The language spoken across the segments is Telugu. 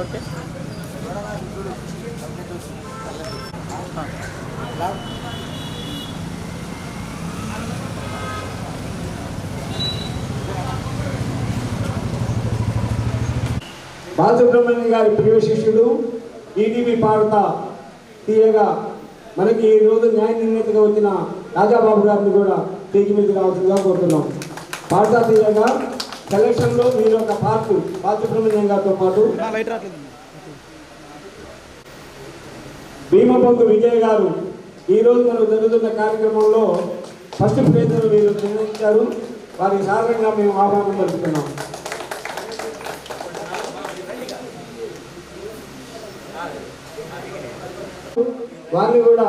ఓకే బాలసుబ్రహ్మణ్యం గారి ప్రియ శిష్యుడు ఈటీవీ పాడతా తీయగా మనకి ఈ రోజు న్యాయ నిర్ణేతగా వచ్చిన రాజాబాబు గారిని కూడా స్టేజ్ మీద రావాల్సిందిగా కోరుతున్నాం. పాడతా తీయగా సెలక్షన్లో మీరు ఒక పార్ట్ బాలసుబ్రహ్మణ్యం గారితో పాటు భీమపొంగు విజయ్ గారు ఈరోజు మనకు జరుగుతున్న కార్యక్రమంలో ఫస్ట్ ప్లేస్ను మీరు నిర్ణయించారు. వారికి సాధారణంగా మేము ఆహ్వానం పలుకుతున్నాం. వారిని కూడా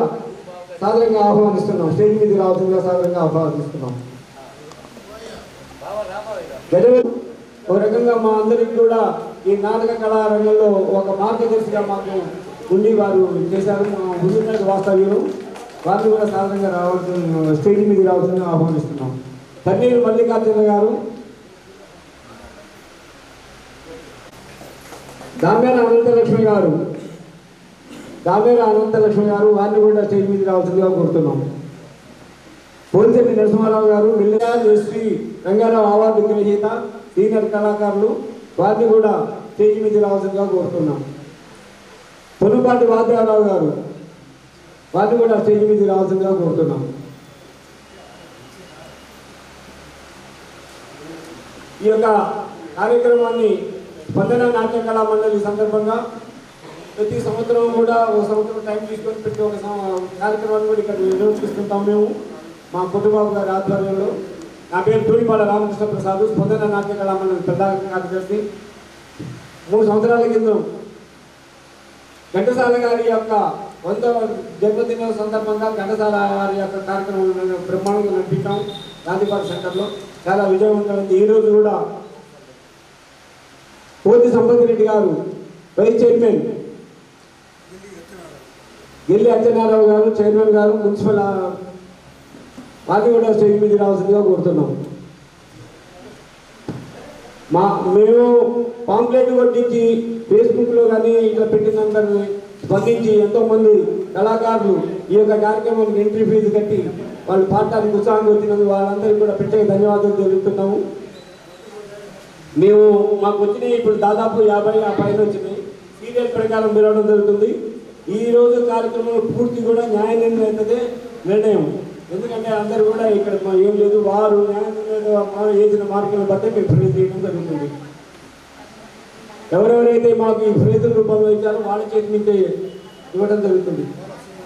సాధారణంగా ఆహ్వానిస్తున్నాం. స్టేజ్ మీద రావాల్సిందిగా సాధారణంగా ఆహ్వానిస్తున్నాం. ఒక రకంగా మా అందరికి కూడా ఈ నాటక కళా రంగంలో ఒక మార్గదర్శిగా మాకు ఉండి వారు చేశారు. మా హుజూర్నగర్ వాస్తవ్యులు వారిని కూడా సాధారణంగా రావాల్సిన స్టేజ్ మీద రావాల్సిందిగా ఆహ్వానిస్తున్నాం. తన్నీరు మల్లికార్జున గారు, దామేర అనంతలక్ష్మి గారు వారిని కూడా స్టేజ్ మీద రావాల్సిందిగా కోరుతున్నాం. పోలిశెట్టి నరసింహారావు గారు, మిల్లగా శ్రీ రంగారావు అవార్డు గ్రహీత సీనియర్ కళాకారులు వారిని కూడా స్టేజ్ మీద రావాల్సిందిగా కోరుతున్నాం. పొన్నుపాటి వాద్యారావు గారు వారిని కూడా స్టేజ్ మీద రావాల్సిందిగా కోరుతున్నాం. ఈ యొక్క కార్యక్రమాన్ని స్పందన నాట్య కళా మండలి సందర్భంగా ప్రతి సంవత్సరం కూడా ఒక సంవత్సరం టైం తీసుకొని ప్రతి ఒక కార్యక్రమాన్ని కూడా ఇక్కడ నిర్వహిస్తుంటాం మేము మా కుటుంబాబు గారి ఆధ్వర్యంలో. నా పేరు తూడిపాల రామకృష్ణ ప్రసాద్, స్పందన నాట్య కళా మండలి ప్రధాన కార్యదర్శి. 3 సంవత్సరాల కింద ఘంటసాల గారి యొక్క 100వ జన్మదిన సందర్భంగా ఘంటసాల వారి యొక్క కార్యక్రమం బ్రహ్మాండంగా నడిపించాం గాంధీపార్క్ సెంటర్లో. చాలా విజయవంతమైంది. ఈరోజు కూడా పోతి సంపత్ రెడ్డి గారు వైస్ చైర్మన్, గిల్లి అచ్చెన్నారావు గారు చైర్మన్ గారు మున్సిపల్ వారిని కూడా స్టేజ్ మీద రావాల్సిందిగా కోరుతున్నాం. మేము పాంప్లెట్ కొట్టించి ఫేస్బుక్లో కానీ ఇట్లా పెట్టినందరినీ స్పందించి ఎంతోమంది కళాకారులు ఈ యొక్క కార్యక్రమానికి ఎంట్రీ ఫీజు కట్టి వాళ్ళు పాడటానికి ఉత్సాహంగా వచ్చినందుకు వాళ్ళందరికీ కూడా ప్రత్యేక ధన్యవాదాలు తెలుపుతున్నాము. మాకు వచ్చినాయి ఇప్పుడు దాదాపు 50 ఆ పైన వచ్చినాయి. సీరియల్ ప్రకారం పిలవడం జరుగుతుంది. ఈరోజు కార్యక్రమం పూర్తి కూడా న్యాయ నిర్ణయం. ఎందుకంటే అందరూ కూడా ఇక్కడ ఏం లేదు, వారు న్యాయ నిర్ణయం వేసిన మార్కులను బట్టి మేము ప్రైజ్ చేయడం జరుగుతుంది. ఎవరెవరైతే మాకు ఈ ప్రైజుల రూపంలో ఇచ్చారో వాళ్ళ చేతి నుంచి ఇవ్వడం జరుగుతుంది.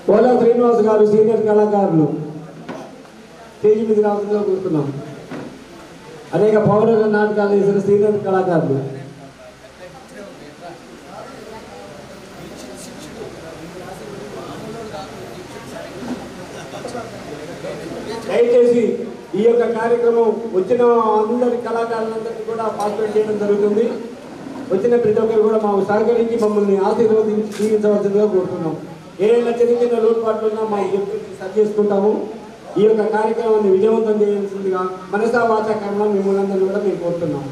కోలా శ్రీనివాస్ గారు సీనియర్ కళాకారులు స్టేజ్ మీద రావాల్సిందిగా కోరుతున్నాం. అనేక పౌర నాటకాలు వేసిన సీనియర్ కళాకారులు దయచేసి ఈ యొక్క కార్యక్రమం వచ్చిన అందరి కళాకారులందరికీ కూడా పార్టిసిపేట్ చేయడం జరుగుతుంది. వచ్చిన ప్రతి ఒక్కరు కూడా మాకు సహకరించి మమ్మల్ని ఆశీర్వదించి జీవించవలసిందిగా కోరుతున్నాం. ఏదైనా చిన్న చిన్న లోటుపాట్లు ఉన్నా మా సరి చేసుకుంటాము. ఈ యొక్క కార్యక్రమాన్ని విజయవంతం చేయాల్సిందిగా మనసా వాచా కర్మ మిమ్మల్ని అందరినీ కూడా మేము కోరుతున్నాం.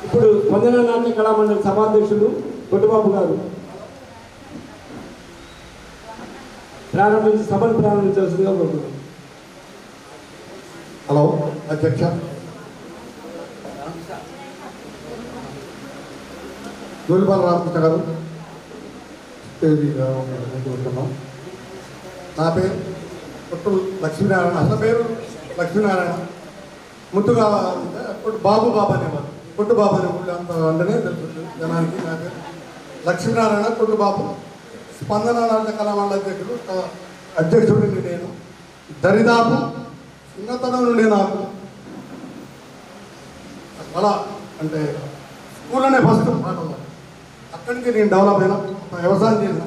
ఇప్పుడు స్పందన నాట్య కళా మండలి సభాధ్యక్షులు కొట్టుబాబు గారు సభను ప్రారంభించాల్సిందిగా కోరుతున్నాం. హలో అధ్యక్ష, జోలిపాల రామకృష్ణ గారు కోరుతున్నాం. నా పేరు కొట్టు లక్ష్మీనారాయణ. అసలు పేరు లక్ష్మీనారాయణ, ముద్దుగా కొట్టు బాబు అనేవారు. కొట్టు బాబు అనే ఊళ్ళో అంత అంటేనే తెలుసు జనానికి. నా పేరు లక్ష్మీనారాయణ కొట్టు బాబు. స్పందన నాట్య కళా మండలి అధ్యక్షుడు నేను. దరిదాపు చిన్నతనం నుండి నాకు కళ అంటే స్కూల్లోనే ఫస్ట్ పాటలు. అక్కడికి నేను డెవలప్ అయినా, వ్యవసాయం చేసిన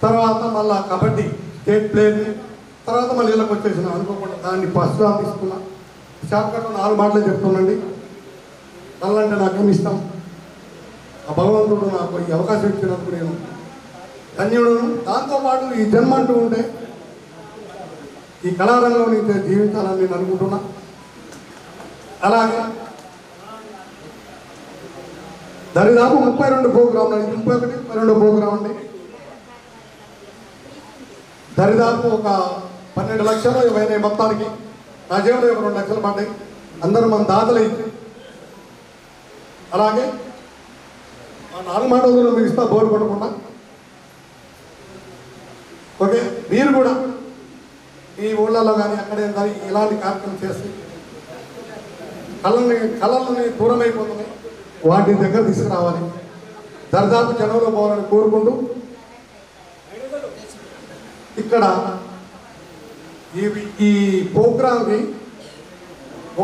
తర్వాత మళ్ళీ కబడ్డీ స్టేట్ ప్లేయర్ని, తర్వాత మళ్ళీ ఇళ్ళకి వచ్చేసిన అనుకోకుండా దాన్ని ఫస్ట్ తీసుకున్నా. షార్ట్ కట్ 4 మాటలే చెప్తున్నాండి. కళ్ళంటే నాకేమి ఇష్టం, ఆ భగవంతుడు నాకు ఈ అవకాశం ఇచ్చినందుకు నేను ధన్యుడును. దాంతోపాటు ఈ జన్మ అంటూ ఉంటే ఈ కళారంగంలో నేను జీవించాలని నేను అనుకుంటున్నా. అలాగే దరిదాపు 32 ప్రోగ్రాంలు, 31, 32 ప్రోగ్రాం అండి. దరిదాపు ఒక 12 లక్షలు ఏమైనా మొత్తానికి నా జీవనంలో ఒక 2 లక్షలు పడ్డాయి. అందరూ మన దాతలే. అలాగే ఆ 4 మాటలు మీరు ఇస్తా బోరు కొట్టకుండా. ఓకే, మీరు కూడా ఈ ఊళ్ళలో కానీ అక్కడే కానీ ఇలాంటి కార్యక్రమం చేసి కళలని దూరమైపోతున్నాయి, వాటి దగ్గర తీసుకురావాలి, దరిదాపు జనంలో పోవాలని కోరుకుంటూ ఇక్కడ ఈ ప్రోగ్రాంకి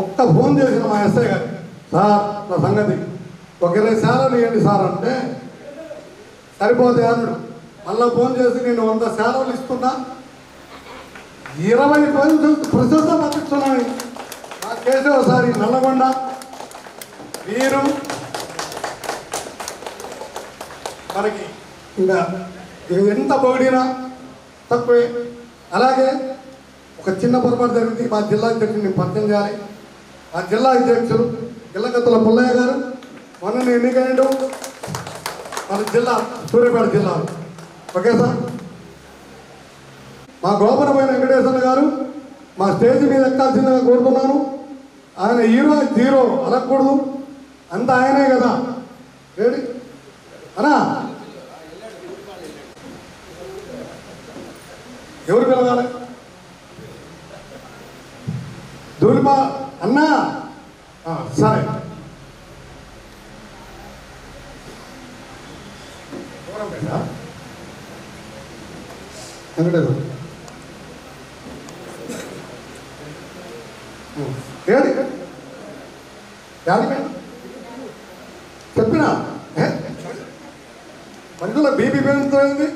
ఒక్క ఫోన్ చేసిన మా ఎస్ఐ గారు, సార్ నా సంగతి ఒక 20 శాలలు ఇవ్వండి సార్ అంటే సరిపోతే అన్నాడు. మళ్ళీ ఫోన్ చేసి నేను 100 శాలలు ఇస్తున్నా, 20 ప్రశంస పంపిస్తున్నాను. నా కేసు ఒకసారి నల్లగొండ మీరు మనకి ఇంకా ఎంత పొగిడినా తక్కువే. అలాగే ఒక చిన్న పొరపాటు జరిగింది. మా జిల్లా అధ్యక్షుడు నేను పరిచయం చేయాలి. మా జిల్లా అధ్యక్షుడు గిల్లకత్తుల పుల్లయ్య గారు మొన్న ఎన్నికైండు మన జిల్లా సూర్యాపేట జిల్లా. ఓకే సార్, మా గోపురమైన వెంకటేశ్వర గారు మా స్టేజ్ మీద ఎక్కాల్సిందిగా కోరుతున్నాను. ఆయన హీరో జీరో అనకూడదు, అంతా ఆయనే కదా. ఏడి అనా ఎవరు పిలవాలి? దూరిపా అన్నా, సరే. వెంకటేశ్వర ఏడి చెప్పినా మనుషుల బీపీ పెరుగుతుంది.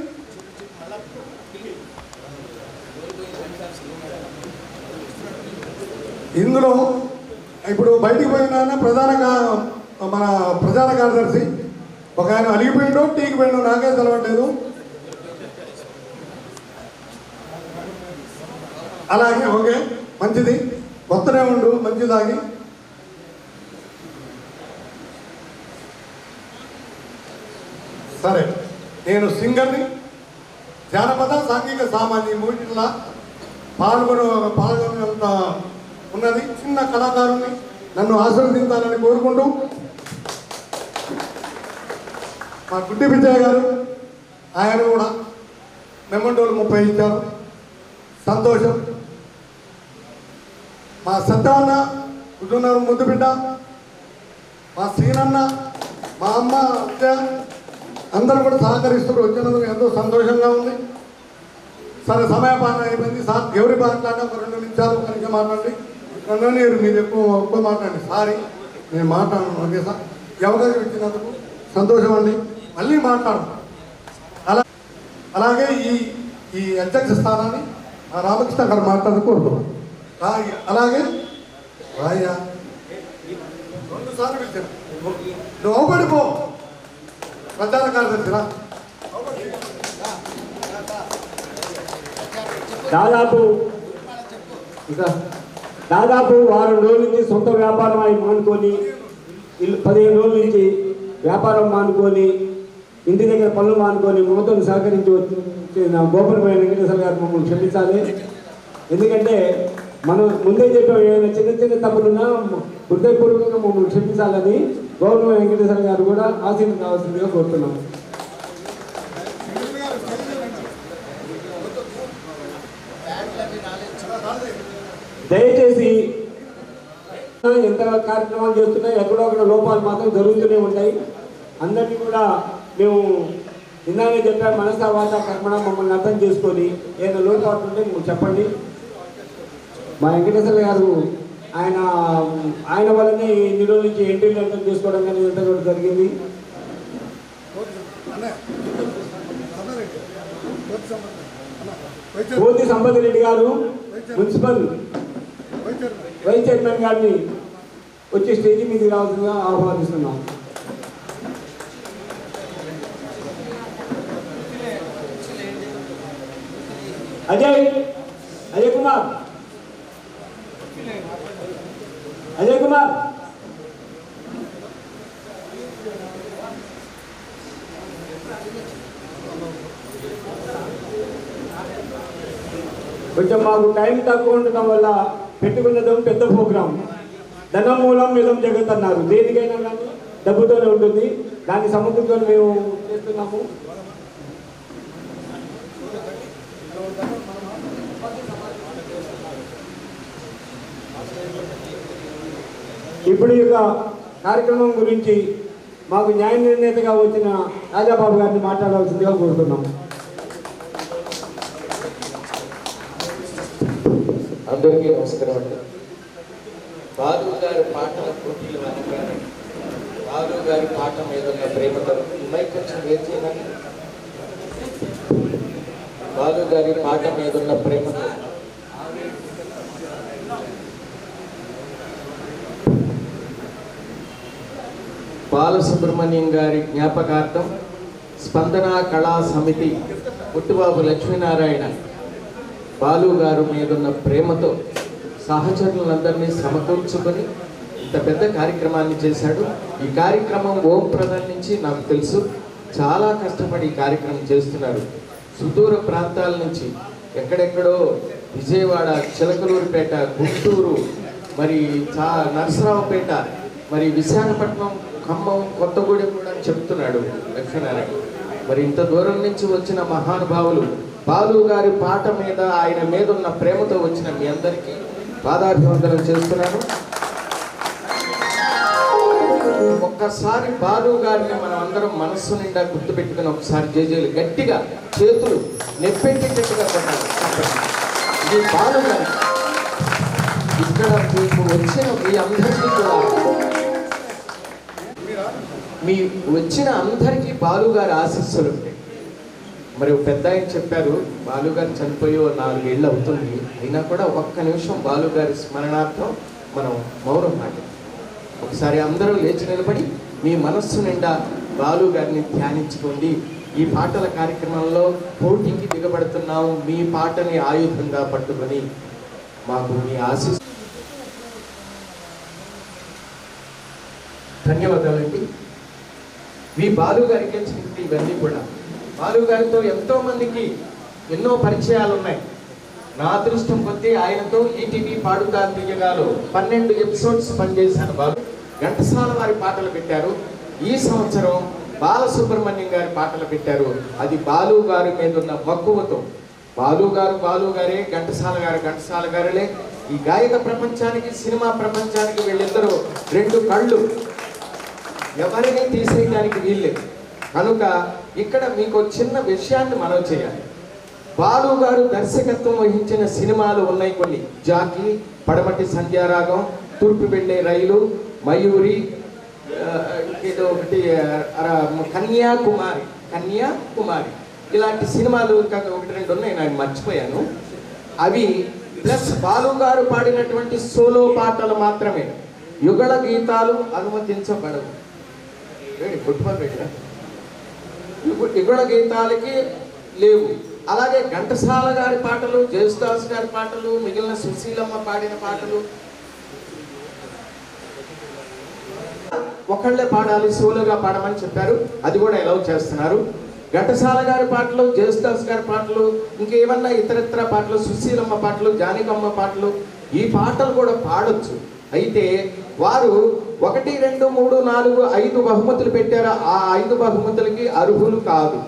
ఇందులో ఇప్పుడు బయటికి పోయిన మన ప్రధాన కార్యదర్శి ఒక ఆయన అలిగిపోయిండో టీకి పోయిండో నాకే తెలవట్లేదు. అలాగే ఓకే, మంచిది, కొత్తనే ఉండు, మంచిదాగి. సరే, నేను సింగర్ని, జానపద సాంఘిక సామాన్య మూటిలా పాల్గొనంత ఉన్నది. చిన్న కళాకారుని నన్ను ఆశీర్వదించాలని కోరుకుంటూ మా గుడ్డి విజయ్ గారు ఆయన కూడా మెమంటోలు 30 ఇచ్చారు, సంతోషం. మా సత్యవన్న గుడ్డున్నారు ముద్దు బిడ్డ, మా శ్రీనన్న, మా అమ్మ అందరూ కూడా సహకరిస్తూ వచ్చినందుకు ఎంతో సంతోషంగా ఉంది. సరే, సమయపాలన అయిపోయింది. సార్ ఎవరి మాట్లాడినా ఒక 2 నిమిషాలు కనుక మాట్లాడండి. మీరు ఎక్కువ మాట్లాడండి. సారీ, నేను మాట్లాడను. ఓకే సార్, అవకాశం ఇచ్చినందుకు సంతోషం అండి. మళ్ళీ మాట్లాడను. అలాగే ఈ అధ్యక్ష స్థానాన్ని రామకృష్ణ గారు మాట్లాడుతూ కోరుతున్నాను. అలాగే రాయ్యా 2 సార్లు పిలిచాను, నువ్వు అవపడిపో ప్రధాన కార్యదర్శిరా. దాదాపు వారం రోజుల నుంచి సొంత వ్యాపారం అయి మానుకొని 15 రోజుల నుంచి వ్యాపారం మానుకొని ఇంటి దగ్గర పనులు మానుకొని మమ్మతో సహకరించి వచ్చిన గోపురమైన వెంకటేశ్వర గారు మమ్మల్ని క్షమించాలి. ఎందుకంటే మనం ముందే చెప్పాం, ఏమైనా చిన్న చిన్న తప్పులున్నా హృదయపూర్వకంగా మమ్మల్ని క్షమించాలని గోపురమైన వెంకటేశ్వర గారు కూడా ఆశీర్వాదం కావాల్సిందిగా కోరుతున్నాం. దయచేసి ఎంత కార్యక్రమాలు చేస్తున్నా ఎక్కడో అక్కడ లోపాలు మాత్రం జరుగుతూనే ఉంటాయి. అందరినీ కూడా మేము ఇందాకే చెప్పాము, మనసా వాచా కర్మణ మమ్మల్ని అర్థం చేసుకొని ఏదైనా లోటుపాట్లు ఉంటే మీకు చెప్పండి. మా వెంకటేశ్వర గారు ఆయన వల్లనే ఇన్ని రోజుల నుంచి ఎంట్రీలు అర్థం చేసుకోవడం కానీ ఇదంతా కూడా జరిగింది. కోతి సంపత్ రెడ్డి గారు మున్సిపల్ వైస్ చైర్మన్ గారిని వచ్చి స్టేజీ మీదకి రావాల్సిందిగా ఆహ్వానిస్తున్నాం. అజయ్ అజయ్ కుమార్ అజయ్ కుమార్ కొంచెం మాకు టైం తక్కువ ఉండటం వల్ల పెట్టుకున్నది పెద్ద ప్రోగ్రాం. ధనం మూలం మిలం జగత్ అన్నారు. దేనికైనా కానీ డబ్బుతోనే ఉంటుంది. దాని సముద్రంతో మేము చేస్తున్నాము. ఇప్పుడు ఈ యొక్క కార్యక్రమం గురించి మాకు న్యాయ నిర్ణేతగా వచ్చిన రాజాబాబు గారిని మాట్లాడాల్సిందిగా కోరుతున్నాం. అందరికీ నమస్కారం అండి. బాలు గారి పాటల పోటీలు అనగానే బాలు గారి పాట మీద ఉన్న ప్రేమతో మైక్ కొంచెం వేరు చేయాలి. బాలు గారి పాట మీద ఉన్న ప్రేమతో బాలసుబ్రహ్మణ్యం గారి జ్ఞాపకార్థం స్పందన కళా సమితి పుట్టుబాబు లక్ష్మీనారాయణ బాలు గారు మీదున్న ప్రేమతో సహచరులందరినీ సమకూర్చుకొని ఇంత పెద్ద కార్యక్రమాన్ని చేశాడు. ఈ కార్యక్రమం ఓం ప్రధాన్ నుంచి నాకు తెలుసు చాలా కష్టపడి ఈ కార్యక్రమం చేస్తున్నారు. సుదూర ప్రాంతాల నుంచి ఎక్కడెక్కడో విజయవాడ, చిలకలూరుపేట, గుంటూరు, మరి నరసరావుపేట, మరి విశాఖపట్నం, ఖమ్మం, కొత్తగూడెం కూడా చెప్తున్నాడు లక్ష్మీనారాయణ. మరి ఇంత దూరం నుంచి వచ్చిన మహానుభావులు బాలు గారి పాట మీద ఆయన మీద ఉన్న ప్రేమతో వచ్చిన మీ అందరికీ పాదాభివందనం చేస్తున్నాను. ఒక్కసారి బాలు గారిని మనం అందరం మనస్సు నిండా గుర్తుపెట్టుకుని ఒకసారి జేజేలు గట్టిగా చేతులు నెప్పెట్టేటట్టుగా కొట్టాలి. ఇది బాలు గారి ఇక్కడ మీకు వచ్చిన మీ అందరికీ కూడా మీ వచ్చిన అందరికీ బాలు గారి ఆశీస్సులు ఉంటాయి. మరి పెద్ద ఆయన చెప్పారు బాలు గారు చనిపోయి 4 ఏళ్ళు అవుతుంది, అయినా కూడా ఒక్క నిమిషం బాలు గారి స్మరణార్థం మనం మౌనం మాట్లాడాలి. ఒకసారి అందరూ లేచి నిలబడి మీ మనస్సు నిండా బాలు గారిని ధ్యానించుకోండి. ఈ పాటల కార్యక్రమంలో పోటీకి దిగబడుతున్నాము. మీ పాటని ఆయుధంగా పట్టుకొని మాకు మీ ఆశీస్సు. ధన్యవాదాలండి. మీ బాలు గారికి ఇవన్నీ కూడా బాలు గారితో ఎంతో మందికి ఎన్నో పరిచయాలు ఉన్నాయి. నా అదృష్టం కొద్దీ ఆయనతో ఈటీవీ పాడుతా తీయగాలో 12 ఎపిసోడ్స్ పనిచేశాను. బాలు ఘంటసాల వారి పాటలు పెట్టారు. ఈ సంవత్సరం బాలసుబ్రహ్మణ్యం గారి పాటలు పెట్టారు. అది బాలు గారి మీద ఉన్న మక్కువతో. బాలు గారే, ఘంటసాల గారులే. ఈ గాయక ప్రపంచానికి, సినిమా ప్రపంచానికి వీళ్ళిద్దరూ 2 కళ్ళు, ఎవరిని తీసేయడానికి వీల్లేదు. కనుక ఇక్కడ మీకు చిన్న విషయాన్ని మనం చేయాలి. బాలు గారు దర్శకత్వం వహించిన సినిమాలు ఉన్నాయి కొన్ని. జాకీ, పడమటి సంధ్యారాగం, తూర్పు వెళ్ళే రైలు, మయూరి, ఏదో ఒకటి కన్యాకుమారి, ఇలాంటి సినిమాలు ఇంకా 1-2 ఉన్నాయి, నాకు మర్చిపోయాను. అవి ప్లస్ బాలు గారు పాడినటువంటి సోలో పాటలు మాత్రమే. యుగళ గీతాలు అనుమతించబడవు. యుగళ గీతాలకి లేవు. అలాగే ఘంటసాల గారి పాటలు, జేసుదాస్ గారి పాటలు, మిగిలిన సుశీలమ్మ పాడిన పాటలు ఒకళ్ళే పాడాలి, సోలోగా పాడమని చెప్పారు. అది కూడా అలౌ చేస్తున్నారు. ఘంటసాల గారి పాటలు, జేసుదాస్ గారి పాటలు, ఇంకేమన్నా ఇతరత్ర పాటలు, సుశీలమ్మ పాటలు, జానకమ్మ పాటలు, ఈ పాటలు కూడా పాడొచ్చు. అయితే వారు 1, 2, 3, 4, 5 బహుమతులు పెట్టారు. ఆ 5 బహుమతులకి అర్హులు కాదు.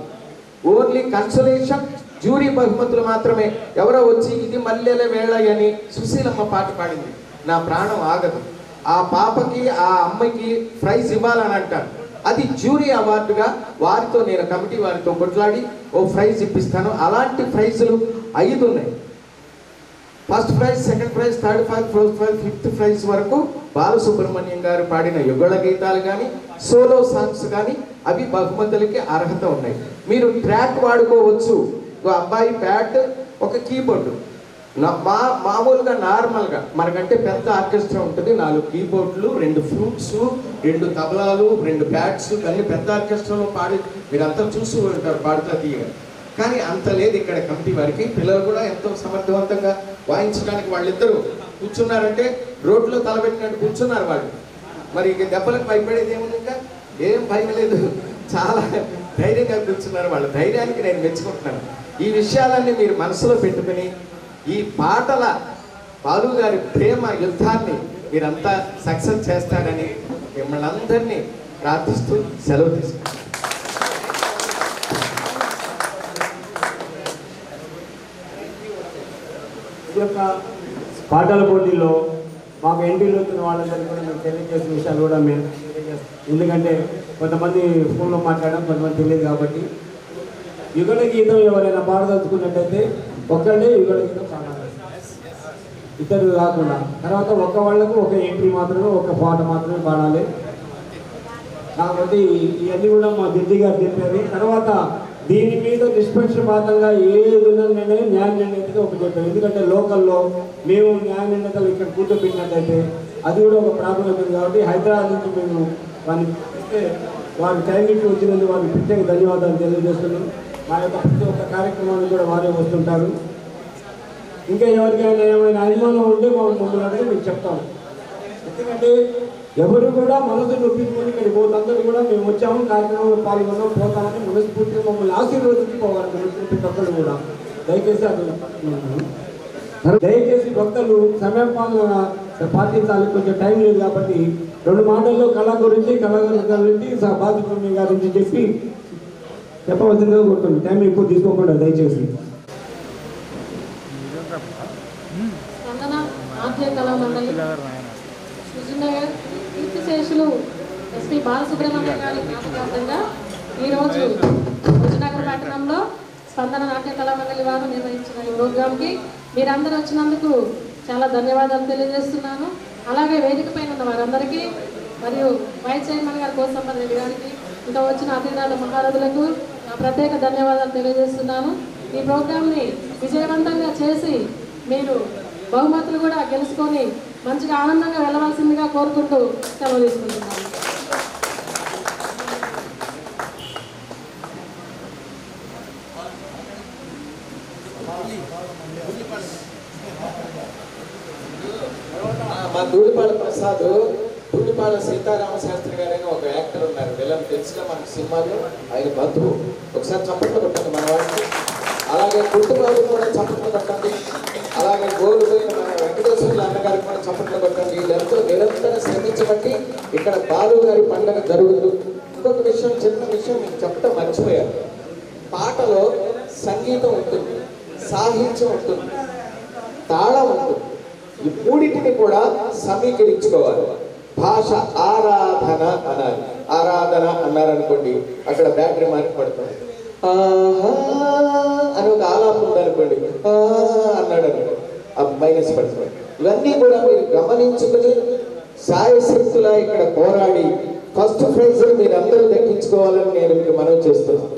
ఓన్లీ కన్సోలేషన్, జ్యూరీ బహుమతులు మాత్రమే. ఎవరో వచ్చి ఇది మల్లెల వేళ అని సుశీలమ్మ పాట పాడింది, నా ప్రాణం ఆగదు, ఆ పాపకి ఆ అమ్మాయికి ప్రైజ్ ఇవ్వాలని అంటారు. అది జ్యూరీ అవార్డుగా వారితో నేను కమిటీ వారితో కొట్లాడి ఓ ప్రైజ్ ఇప్పిస్తాను. అలాంటి ప్రైజులు 5 ఉన్నాయి. First prize, second prize, third prize, fourth prize, 5th prize వరకు బాలసుబ్రహ్మణ్యం గారు పాడిన యుగళ గీతాలు కానీ, సోలో సాంగ్స్ కానీ అవి బహుమతులకి అర్హత ఉన్నాయి. మీరు ట్రాక్ వాడుకోవచ్చు. అబ్బాయి బ్యాట్, ఒక కీబోర్డు, మామూలుగా నార్మల్గా మనకంటే పెద్ద ఆర్కెస్ట్రా ఉంటుంది. 4 కీబోర్డులు, 2 ఫ్లూట్స్, 2 తబలాలు, 2 బ్యాట్స్, అన్ని పెద్ద ఆర్కెస్ట్రాలో పాడి మీరంతా చూస్తూ ఉంటారు పాడుతా తీయగా. కానీ అంత లేదు ఇక్కడ కమిటీ వారికి. పిల్లలు కూడా ఎంతో సమర్థవంతంగా వాయించడానికి వాళ్ళిద్దరూ కూర్చున్నారంటే రోడ్లో తలబెట్టినట్టు కూర్చున్నారు వాళ్ళు. మరి ఇక దెబ్బలకు భయపడేది ఏముంది, ఇంకా ఏం భయం లేదు, చాలా ధైర్యంగా కూర్చున్నారు. వాళ్ళ ధైర్యానికి నేను మెచ్చుకుంటున్నాను. ఈ విషయాలన్నీ మీరు మనసులో పెట్టుకుని ఈ పాటల బాలు గారి ప్రేమ యుద్ధాన్ని మీరంతా సక్సెస్ చేస్తారని మిమ్మల్ని అందరినీ ప్రార్థిస్తూ సెలవు తీసుకుంటాను. ఈ యొక్క పాటల పోటీలో మాకు ఎంట్రీలో వచ్చిన వాళ్ళందరికీ కూడా మేము తెలియజేసిన విషయాలు కూడా మేము తెలియజేస్తాం. ఎందుకంటే కొంతమంది ఫోన్లో మాట్లాడడం, కొంతమంది తెలియదు కాబట్టి యుగళ గీతం ఎవరైనా పాడదలుచుకున్నట్టయితే ఒక్కడే యుగళ గీతం పాడాలి, ఇద్దరు కాకుండా. తర్వాత ఒక్క వాళ్ళకు ఒక ఎంట్రీ మాత్రమే, ఒక పాట మాత్రమే పాడాలి. కాబట్టి ఇవన్నీ కూడా మా జడ్జి గారు చెప్పారు. తర్వాత దీని మీద నిష్పక్షపాతంగా ఏ నిర్ణయం న్యాయ నిర్ణయితే ఒక చెప్పారు. ఎందుకంటే లోకల్లో మేము న్యాయ నిర్ణేతలు ఇక్కడ కూర్చోబెట్టినట్టయితే అది కూడా ఒక ప్రాబ్లం ఉంది. కాబట్టి హైదరాబాద్ నుంచి మేము వారిని ఇస్తే వారి టైం ఇచ్చి వచ్చినందుకు వారికి ప్రత్యేక ధన్యవాదాలు తెలియజేస్తున్నాం. మా యొక్క ప్రతి ఒక్క కార్యక్రమాన్ని కూడా వారే వస్తుంటారు. ఇంకా ఎవరికైనా ఏమైనా అనుమానం ఉంటే మమ్మల్ని అడిగి మీకు చెప్తాము. ఎందుకంటే ఎవరు కూడా మనసు నొప్పించుకొని ఇక్కడికి పోతుందరూ కూడా మేము వచ్చాము, కార్యక్రమంలో పాల్గొన్నాం, పోతామని మనస్ఫూర్తిగా మమ్మల్ని ఆశీర్వదించుకోవాలి ప్రతి ఒక్కరు కూడా. దయచేసి దయచేసి భక్తులు సమయం పాటించాలి. కొంచెం టైం లేదు కాబట్టి 2 మాటల్లో కళ గురించి, కళాకారుల గురించి, బాధ్యత గారించి చెప్పవలసిందిగా కోరుతుంది. టైం ఎక్కువ తీసుకోకుండా దయచేసి. కీర్తిశేషులు ఎస్పి బాలసుబ్రహ్మణ్య గారి జ్ఞాపకార్థంగా ఈరోజు భుజనగర్ పట్టణంలో స్పందన నాట్య కళామండలి వారు నిర్వహించిన ఈ ప్రోగ్రాంకి మీరందరూ వచ్చినందుకు చాలా ధన్యవాదాలు తెలియజేస్తున్నాను. అలాగే వేదిక పైన ఉన్న వారందరికీ మరియు వైస్ చైర్మన్ గారి కోసంబర్ రెడ్డి గారికి, ఇంకా వచ్చిన అతిథుల మహారథులకు నా ప్రత్యేక ధన్యవాదాలు తెలియజేస్తున్నాను. ఈ ప్రోగ్రాంని విజయవంతంగా చేసి మీరు బహుమతులు కూడా గెలుచుకొని మంచిగా ఆనందంగా వెళ్ళవలసిందిగా కోరుకుంటూ సెలవు తీసుకుంటున్నాను. మా దూడిపాల ప్రసాద్, దూడిపాల సీతారామ శాస్త్రి గారైన ఒక యాక్టర్ ఉన్నారు, వీళ్ళని తెలిసిన మనకు సినిమాలో ఆయన బంధువు. ఒకసారి చప్పట్లు కొట్టండి మన వారికి. అలాగే కుటుంబాలు కూడా చప్పట్లు కొట్టండి. అలాగే గోలుపోయిన మన వెంకటేశ్వర్ల అన్నగారికి కూడా చప్పట్లు కొట్టండి. వీళ్ళంతా నిరంతరం శ్రమించబట్టి ఇక్కడ బాలు గారి పండుగ జరుగుతుంది. ఇంకొక విషయం, చిన్న విషయం మీకు చెప్పడం మర్చిపోయారు. పాటలో సంగీతం ఉంటుంది, సాహిత్యం ఉంటుంది, తాళం ఉంటుంది. ఈ మూడింటిని కూడా సమీకరించుకోవాలి. భాష ఆరాధన అనాలి. ఆరాధన అన్నారనుకోండి, అక్కడ బ్యాటరీ మార్క్ పడుతుంది. ఆహా అని ఒక ఆలాపం ఉందనుకోండి, అన్నాడు అనుకోండి, ఆ మైనస్ పడుతుంది. ఇవన్నీ కూడా మీరు గమనించుకుని సాయశక్తులా ఇక్కడ పోరాడి ఫస్ట్ ప్రైజ్ మీరు అందరూ దక్కించుకోవాలని నేను మీకు మనవి చేస్తున్నాను.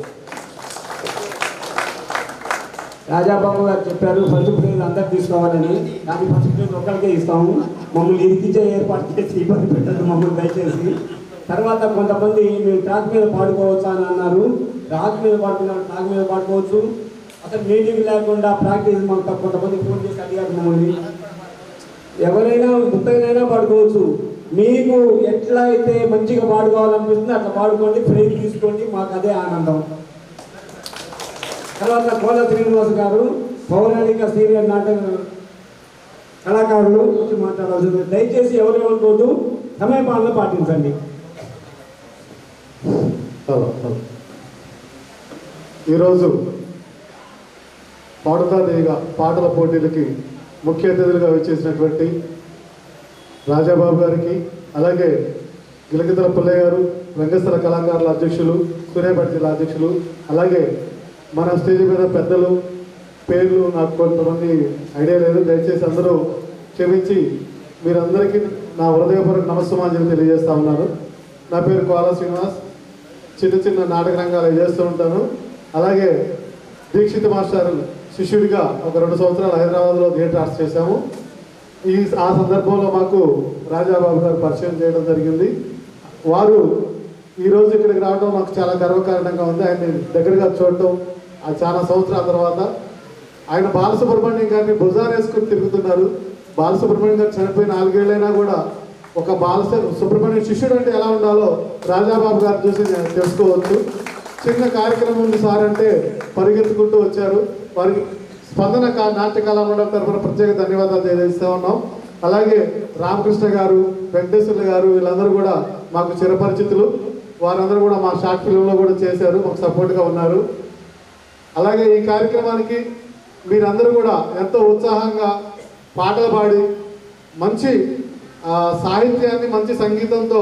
రాజాబాబు గారు చెప్పారు ఫస్ట్ ప్రైజ్ అందరు తీసుకోవాలని. కానీ ఫస్ట్ ప్రైజ్ ఒక్కరికే ఇస్తాము. మమ్మల్ని ఇరికించే ఏర్పాటు చేసి ఇబ్బంది పెట్టద్దు మమ్మల్ని దయచేసి. తర్వాత కొంతమంది మేము ట్రాక్ మీద పాడుకోవచ్చు అని అన్నారు. ట్రాక్ మీద పాడుకున్నారు, ట్రాక్ మీద పాడుకోవచ్చు. అసలు మీటింగ్ లేకుండా ప్రాక్టీస్ మాకు కొంతమంది ఫోన్ చేసి అడిగారు మమ్మల్ని. ఎవరైనా 30 పాడుకోవచ్చు. మీకు ఎట్లా అయితే మంచిగా పాడుకోవాలనిపిస్తుంది అట్లా పాడుకోండి, ప్రైజ్ తీసుకోండి, మాకు అదే ఆనందం. తర్వాత కోల శ్రీనివాస్ గారు పౌరాణిక సీనియర్ నాటక కళాకారులు గురించి మాట్లాడాల్సింది. దయచేసి ఎవరేమనుకోవద్దు, సమయపాలన పాటించండి. ఈరోజు పాడుతాదేగా పాటల పోటీలకి ముఖ్య అతిథులుగా వచ్చేసినటువంటి రాజాబాబు గారికి, అలాగే గిలగితల పుల్లయ్య గారు, రంగస్థల కళాకారుల అధ్యక్షులు, సూర్యాపేట జిల్లా అధ్యక్షులు, అలాగే మన స్టేజ్ మీద పెద్దలు పేర్లు నాకు కొంతమంది ఐడియా లేదు, దయచేసి అందరూ క్షమించి మీరందరికీ నా హృదయపూర్వక నమస్సమాంజలి తెలియజేస్తా ఉన్నాను. నా పేరు కోల శ్రీనివాస్. చిన్న నాటక రంగాలు చేస్తూ ఉంటాను. అలాగే దీక్షిత్ మాస్టర్ శిష్యుడిగా ఒక 2 సంవత్సరాలు హైదరాబాద్లో థియేటర్ ఆర్ట్స్ చేశాము. ఆ సందర్భంలో మాకు రాజాబాబు గారు పరిచయం చేయడం జరిగింది. వారు ఈరోజు ఇక్కడికి రావడం మాకు చాలా గర్వకారణంగా ఉంది. ఆయన్ని దగ్గరగా చూడటం, చాలా సంవత్సరాల తర్వాత ఆయన బాలసుబ్రహ్మణ్యం గారిని భుజాన్ని వేసుకుని తిరుగుతున్నారు. బాలసుబ్రహ్మణ్యం గారు చనిపోయి 4 ఏళ్ళైనా కూడా ఒక సుబ్రహ్మణ్యం శిష్యుడు అంటే ఎలా ఉండాలో రాజాబాబు గారు చూసి తెలుసుకోవచ్చు. చిన్న కార్యక్రమం ఉంది సార్ అంటే పరిగెత్తుకుంటూ వచ్చారు. వారికి స్పందన నాట్య కళామండలి తరఫున ప్రత్యేక ధన్యవాదాలు తెలియజేస్తూ ఉన్నాం. అలాగే రామకృష్ణ గారు, వెంకటేశ్వర్లు గారు వీళ్ళందరూ కూడా మాకు చిరపరిచితులు. వారందరూ కూడా మా షార్ట్ ఫిల్మ్లో కూడా చేశారు, మాకు సపోర్ట్గా ఉన్నారు. అలాగే ఈ కార్యక్రమానికి మీరందరూ కూడా ఎంతో ఉత్సాహంగా పాటలు పాడి మంచి సాహిత్యాన్ని మంచి సంగీతంతో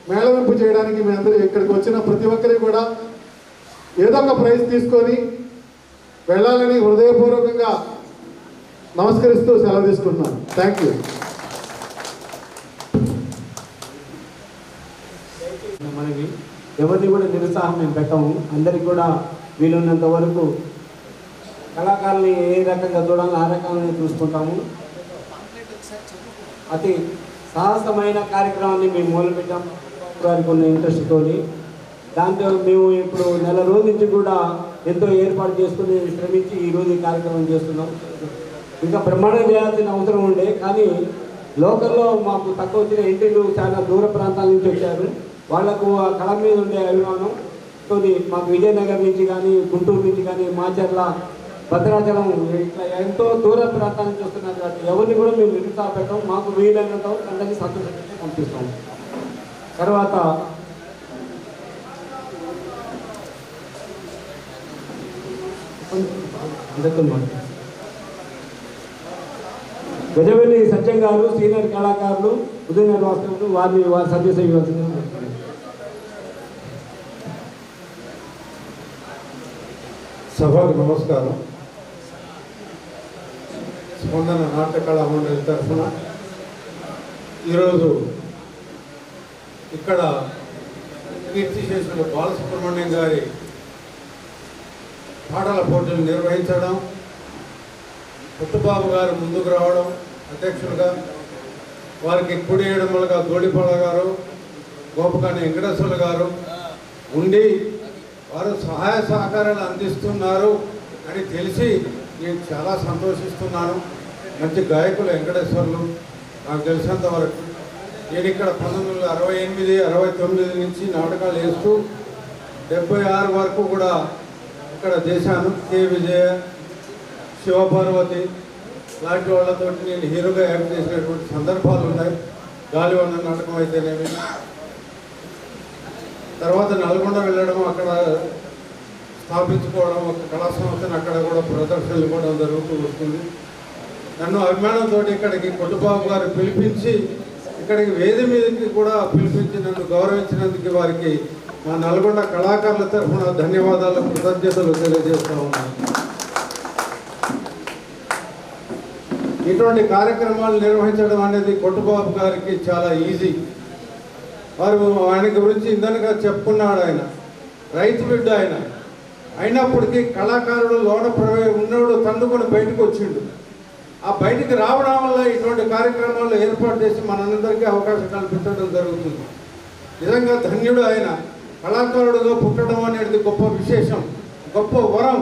మేళవింపు చేయడానికి మీ అందరూ ఇక్కడికి వచ్చిన ప్రతి ఒక్కరికి కూడా ఏదో ఒక ప్రైజ్ తీసుకొని వెళ్ళాలని హృదయపూర్వకంగా నమస్కరిస్తూ సెలవు తీసుకుంటున్నాను. Thank you. మనకి ఎవరిని కూడా నిరుత్సాహం మేము పెట్టాము. అందరికి కూడా వీలున్నంత వరకు కళాకారుల్ని ఏ రకంగా చూడాలో ఆ రకంగా చూసుకుంటాము. అతి సాహసమైన కార్యక్రమాన్ని మేము మొదలుపెట్టాం వారికి ఉన్న ఇంట్రెస్ట్తో. దాంతో మేము ఇప్పుడు నెల రోజుల నుంచి కూడా ఎంతో ఏర్పాటు చేసుకుని శ్రమించి ఈరోజు ఈ కార్యక్రమం చేస్తున్నాం. ఇంకా బ్రహ్మాండం చేయాల్సిన అవసరం ఉండే, కానీ లోకల్లో మాకు తక్కువ వచ్చిన ఇంటిలు చాలా దూర ప్రాంతాల నుంచి వచ్చారు. వాళ్లకు ఆ కళ మీద ఉండే అభిమానం మాకు విజయనగరం నుంచి కానీ, గుంటూరు నుంచి కానీ, మాచర్ల, భద్రాచలం ఇట్లా ఎంతో దూర ప్రాంతాల నుంచి వస్తున్నారు. కాబట్టి ఎవరిని కూడా మేము నిరుత్సాహపెట్టాం. మాకు వీలైనంత అందరినీ సంతోషంగా పంపిస్తాం. తర్వాత గజవెల్లి సత్యం గారు సీనియర్ కళాకారులు ఉదయనగర్ వాస్తవులు వారి సందేశం ఇవ్వాల్సింది. సభకు నమస్కారం. స్పందన నాట్య కళా మండలి తరఫున ఈరోజు ఇక్కడ కీర్తి చేసిన బాలసుబ్రహ్మణ్యం గారి పాటల పోటీలు నిర్వహించడం, పుట్టుబాబు గారు ముందుకు రావడం అధ్యక్షులుగా, వారికి కుడి ఎడమలుగా దోడిపాళ గారు, గోపకాని వెంకటేశ్వర్లు గారు ఉండి వారు సహాయ సహకారాలు అందిస్తున్నారు అని తెలిసి నేను చాలా సంతోషిస్తున్నాను. మంచి గాయకులు వెంకటేశ్వర్లు నాకు తెలిసినంత వరకు. నేను ఇక్కడ 1968, 69 నుంచి నాటకాలు వేస్తూ 76 వరకు కూడా ఇక్కడ చేశాను. కే విజయ, శివపార్వతి లాంటి వాళ్ళతో నేను హీరోగా యాక్ట్ చేసినటువంటి సందర్భాలు ఉన్నాయి. గాలివన్న నాటకం అయితేనేమి, తర్వాత నల్గొండ వెళ్ళడం, అక్కడ స్థాపించుకోవడం, ఒక కళా సంస్థను అక్కడ కూడా ప్రదర్శనలు ఇవ్వడం జరుగుతూ వస్తుంది. నన్ను అభిమానంతో ఇక్కడికి కొట్టుబాబు గారు పిలిపించి ఇక్కడికి వేది మీదకి కూడా పిలిపించి నన్ను గౌరవించినందుకు వారికి మా నల్గొండ కళాకారుల తరఫున ధన్యవాదాలు, కృతజ్ఞతలు తెలియజేస్తూ ఉన్నాను. ఇటువంటి కార్యక్రమాలు నిర్వహించడం అనేది కొట్టుబాబు గారికి చాలా ఈజీ. వారు ఆయన గురించి ఇందనగా చెప్పుకున్నాడు. ఆయన రైతు బిడ్డ. ఆయన అయినప్పటికీ కళాకారుడు లోన ఉన్నవాడు తండుకొని బయటకు వచ్చిండు. ఆ బయటికి రావడం వల్ల ఇటువంటి కార్యక్రమాలు ఏర్పాటు చేసి మనందరికీ అవకాశం కల్పించడం జరుగుతుంది. నిజంగా ధన్యుడు ఆయన. కళాకారుడుగా పుట్టడం అనేది గొప్ప విశేషం, గొప్ప వరం.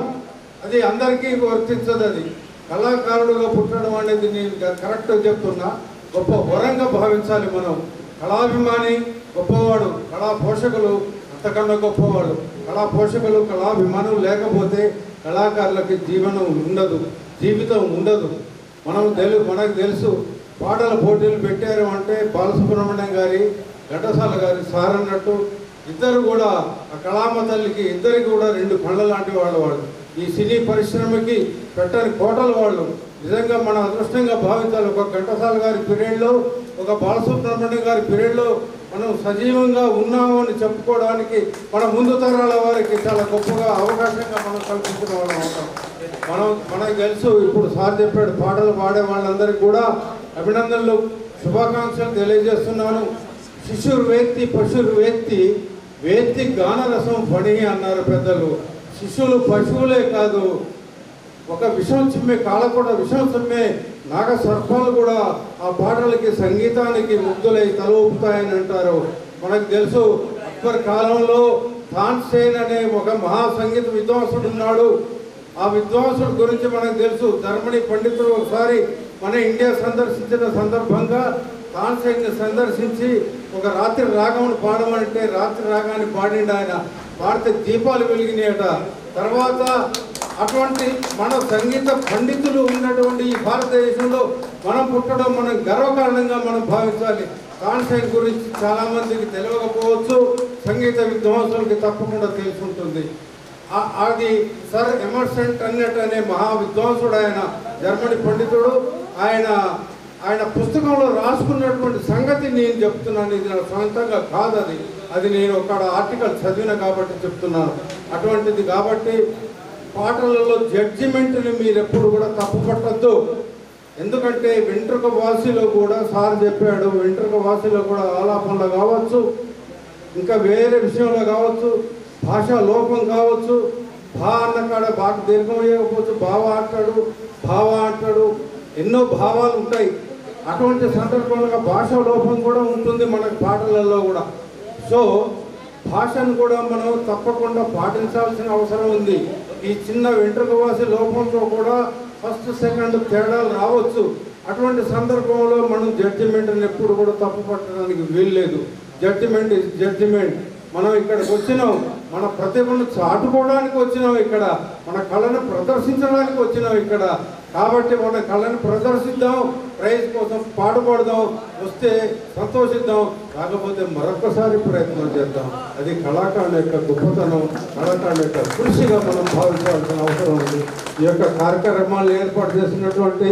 అది అందరికీ వర్తించదు. అది కళాకారుడుగా పుట్టడం అనేది నేను కరెక్ట్గా చెప్తున్నా, గొప్ప వరంగా భావించాలి మనం. కళాభిమాని గొప్పవాడు, కళా పోషకులు అంతకన్నా గొప్పవాడు. కళా పోషకులు, కళాభిమానులు లేకపోతే కళాకారులకి జీవనం ఉండదు, జీవితం ఉండదు. మనకు తెలుసు, పాటల పోటీలు పెట్టారు అంటే బాలసుబ్రహ్మణ్యం గారి, ఘంటసాల గారి సార్ అన్నట్టు ఇద్దరు కూడా ఆ కళామ తల్లికి ఇద్దరికి కూడా 2 కళ్ళ లాంటి వాళ్ళు. ఈ సినీ పరిశ్రమకి పెట్టని కోటల వాళ్ళు. నిజంగా మన అదృష్టంగా భావించాలి. ఒక ఘంటసాల గారి పీరియడ్లో, ఒక బాలసుబ్రహ్మణ్యం గారి పీరియడ్లో మనం సజీవంగా ఉన్నాము అని చెప్పుకోవడానికి మన ముందు తరాల వారికి చాలా గొప్పగా అవకాశంగా మనం కల్పించిన వాళ్ళం అవుతాం. మనకు తెలుసు. ఇప్పుడు సార్ చెప్పాడు, పాటలు పాడే వాళ్ళందరికీ కూడా అభినందనలు, శుభాకాంక్షలు తెలియజేస్తున్నాను. శిశుర్ వేత్తి పశుర్ వేత్తి, వేత్తి గానరసం పడి అన్నారు పెద్దలు. శిశువులు పశువులే కాదు, ఒక విషం చిమ్మే కాళ్ళ కూడా విషం చిమ్మే నాగ సర్పాలు కూడా ఆ పాటలకి, సంగీతానికి ముగ్ధులై తల ఊపుతాయని అంటారు. మనకు తెలుసు, అక్బర్ కాలంలో తాన్సేన్ అనే ఒక మహా సంగీత విద్వాంసుడు ఉన్నాడు. ఆ విద్వాంసుడి గురించి మనకు తెలుసు. ధర్మణి పండితుడు ఒకసారి మన ఇండియా సందర్శించిన సందర్భంగా తాన్సేన్ని సందర్శించి ఒక రాత్రి రాగమును పాడమంటే రాత్రి రాగాన్ని పాడిండు ఆయన. పాడితే దీపాలు వెలిగినాయట. తర్వాత అటువంటి మన సంగీత పండితులు ఉన్నటువంటి ఈ భారతదేశంలో మనం పుట్టడం మనం గర్వకారణంగా మనం భావించాలి. తాన్సేన్ గురించి చాలామందికి తెలియకపోవచ్చు, సంగీత విద్వాంసులకి తప్పకుండా తెలుసుంటుంది. అది సర్ ఎమర్సన్ టన్నెట్ అనే మహా విద్వాంసుడు, ఆయన జర్మనీ పండితుడు. ఆయన పుస్తకంలో రాసుకున్నటువంటి సంగతి నేను చెప్తున్నాను. ఇది నా సొంతంగా కాదు, అది నేను ఒక ఆర్టికల్ చదివిన కాబట్టి చెప్తున్నాను. అటువంటిది కాబట్టి పాటలలో జడ్జిమెంట్ని మీరు ఎప్పుడు కూడా తప్పు పట్టద్దు. ఎందుకంటే వెంట్రుక వాసిలో కూడా సార్ చెప్పాడు, వెంట్రుక వాసిలో కూడా ఆలాపనలో కావచ్చు, ఇంకా వేరే విషయంలో కావచ్చు, భాషా లోపం కావచ్చు, భా అన్న కాడ బాగా దీర్ఘం వేయకపోవచ్చు, భావ అంటాడు, ఎన్నో భావాలు ఉంటాయి. అటువంటి సందర్భంలో భాషా లోపం కూడా ఉంటుంది మనకు పాటలలో కూడా. సో భాషను కూడా మనం తప్పకుండా పాటించాల్సిన అవసరం ఉంది. ఈ చిన్న వెంట్రుకవాసి లోపంతో కూడా ఫస్ట్ సెకండ్ తేడాలు రావచ్చు. అటువంటి సందర్భంలో మనం జడ్జిమెంట్ని ఎప్పుడు కూడా తప్పు పట్టడానికి వీల్లేదు. Judgement is judgement. మనం ఇక్కడికి వచ్చినాం, మన ప్రతిభను చాటుకోవడానికి వచ్చినాం, ఇక్కడ మన కళను ప్రదర్శించడానికి వచ్చినాం ఇక్కడ. కాబట్టి మన కళను ప్రదర్శిద్దాం, ప్రైజ్ కోసం పాటుపడదాం, వస్తే సంతోషిద్దాం, కాకపోతే మరొకసారి ప్రయత్నం చేద్దాం. అది కళాకారుని యొక్క గొప్పతనం, కళాకారుని యొక్క కృషిగా మనం భావించాల్సిన అవసరం ఉంది. ఈ యొక్క కార్యక్రమాలు ఏర్పాటు చేసినటువంటి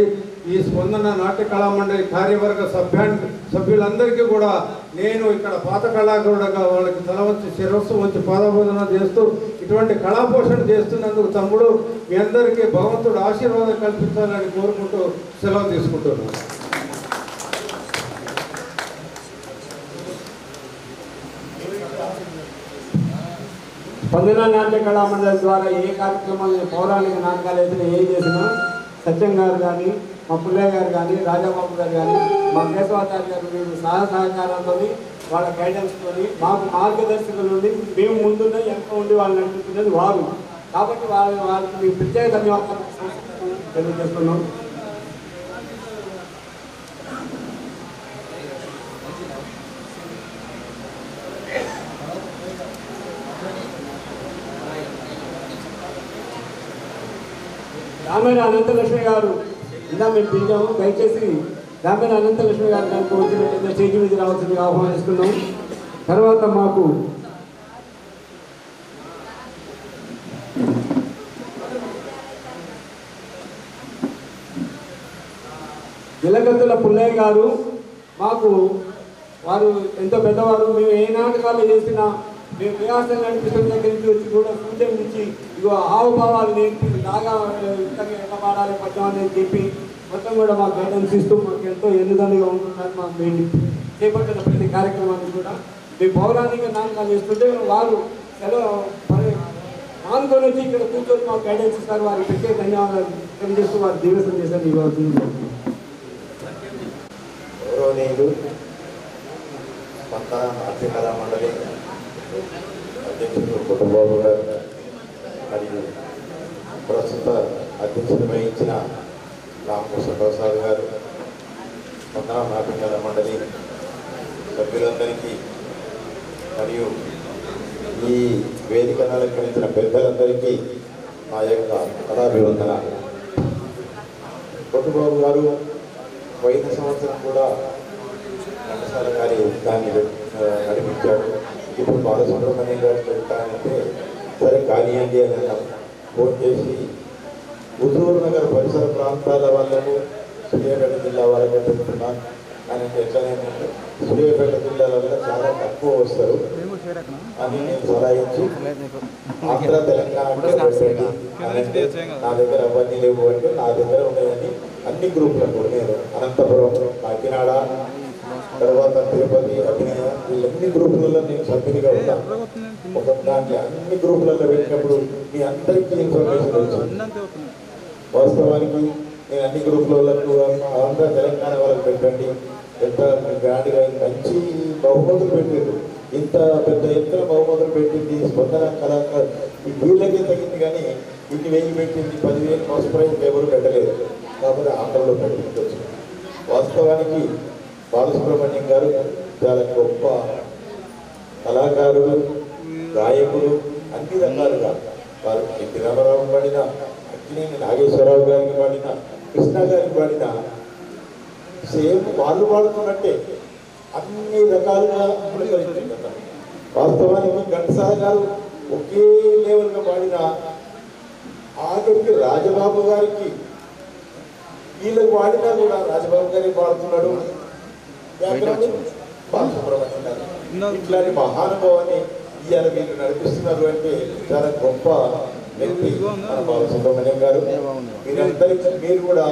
ఈ స్పందన నాట్య కళామండలి కార్యవర్గ సభ్యులందరికీ కూడా నేను ఇక్కడ పాత కళాకారుడుగా వాళ్ళకి తల వచ్చి శిరస్సు వచ్చి పాదబోధన చేస్తూ ఇటువంటి కళాపోషణ చేస్తున్నందుకు తమ్ముడు మీ అందరికీ భగవంతుడు ఆశీర్వాదం కల్పించాలని కోరుకుంటూ సెలవు తీసుకుంటున్నాను. స్పందన నాట్య కళామండలి ద్వారా ఏ కార్యక్రమాలు పౌరాణిక నాటకాలు అయితే ఏం చేసినా సత్యం గారు కానీ, మా పుల్లయ్య గారు కానీ, రాజాబాబు గారు కానీ, మా కేశవాచార్య గారు మేము సహకారంతో వాళ్ళ గైడెన్స్తో మాకు మార్గదర్శకులు నుండి మేము ముందున్న ఎంత ఉండి వాళ్ళు నడుపుతున్నది వారు. కాబట్టి వాళ్ళకి మేము ప్రత్యేక ధన్యవాదాలు తెలియజేస్తున్నాం. రామేణ అనంతలక్ష్మి గారు ఇలా మేము పిలిచాము. దయచేసి రామేణ అనంతలక్ష్మి గారు దానికి వచ్చినట్టు చేతి మీద రావాల్సిందిగా ఆహ్వానిస్తున్నాం. తర్వాత మాకు ఇలగత్తుల పుల్లయ్య గారు, మాకు వారు ఎంతో పెద్దవారు. మేము ఏ నాటకాలు చేసినా మేము విలాసం నడిపిస్తున్న దగ్గర నుంచి వచ్చి కూడా సూచన నుంచి ఇగో హావభావాలు నేర్పి బాగా ఎట్లా పాడాలి పద్యం అనేది చెప్పి మొత్తం కూడా మాకు గైడెన్స్ ఇస్తూ మాకు ఎంతో ఎన్నుదన్నుగా ఉంటున్నారు. మాకు మేము చేపట్టిన ప్రతి కార్యక్రమాన్ని కూడా మేము పౌరాణిక నాటకాలు చేస్తుంటే వారు సెలవు నాలుగోని వచ్చి ఇక్కడ కూర్చొని మాకు గైడెన్స్ ఇస్తారు. వారికి ప్రత్యేక ధన్యవాదాలు తెలియజేస్తూ వారు దీవెసం చేశారు. ఇవ్వచ్చు గౌరవనీయులు స్పందన నాట్య కళామండలి అధ్యక్షుడు కుటుంబాబు గారు మరియు ప్రస్తుత అధ్యక్షుడు వహించిన రామకృష్ణ ప్రసాద్ గారు, స్పందన నాట్య కళామండలి సభ్యులందరికీ మరియు ఈ వేదికను అలంకరించిన పెద్దలందరికీ మా యొక్క కళాభివందనాలు. కుటుంబాబు గారు పోయిన సంవత్సరం కూడా ఘంటసాల గారి దాన్ని నడిపించాడు. ఇప్పుడు బాలసుబ్రహ్మణ్యం గారు చెప్తానంటే సరే కానివ్వండి అని అన్నాం. ఫోన్ చేసి హుజూర్ నగర్ పరిసర ప్రాంతాల వాళ్ళను సూర్యాపేట జిల్లా వాళ్ళని చెప్తున్నాను అని ఎట్లనేంటంటే సూర్యాపేట జిల్లాల వల్ల చాలా తక్కువ వస్తారు అని నేను సలహించి ఆంధ్ర తెలంగాణ అంటే నా దగ్గర అవన్నీ లేవు అంటే నా దగ్గర ఉన్నాయని అన్ని గ్రూపులకు కూడా నేను అనంతపురం, కాకినాడ, తర్వాత తిరుపతి, అభినయ వీళ్ళన్ని గ్రూపులలో నేను సభ్యునిగా ఉంటాను. ఒక దాంట్లో అన్ని గ్రూపులలో పెట్టినప్పుడు మీ అందరికీ ఇన్ఫర్మేషన్ వచ్చింది. వాస్తవానికి నేను అన్ని గ్రూపులకు ఆంధ్ర తెలంగాణ వాళ్ళకి పెట్టండి, ఎంత గ్రాండ్గా మంచి బహుమతులు పెట్టారు. ఇంత పెద్ద ఎత్తున బహుమతులు పెట్టింది స్పందన కళాకారు వీళ్ళకే తగ్గింది. కానీ ఇన్ని వేలు పెట్టింది 10,000 ఫస్ట్ ప్రైజ్ ఎవరు పెట్టలేదు కాబట్టి ఆంధ్రలో పెట్టించవచ్చు. వాస్తవానికి బాలసుబ్రహ్మణ్యం గారు చాలా గొప్ప కళాకారులు, గాయకులు, అన్ని రకాలుగా వారు ఎన్టీ రామారావు పాడిన, అక్కినేని నాగేశ్వరరావు గారికి పాడిన, కృష్ణ గారికి పాడిన సేమ్ వాళ్ళు పాడుతున్నట్టే అన్ని రకాలుగా పులకరించిందట. వాస్తవానికి ఘంటసాల గారు ఒకే లెవెల్గా పాడిన ఆఖరికి రాజబాబు గారికి వీళ్ళకి పాడినా కూడా రాజబాబు గారికి పాడుతున్నాడు బాలసుబ్రహ్మణ్యం గారు. ఇట్లాంటి మహానుభావాన్ని ఇవాళ వీళ్ళు నడిపిస్తున్నారు అంటే చాలా గొప్ప వ్యక్తి మన బాలసుబ్రహ్మణ్యం గారు. మీరందరికీ మీరు కూడా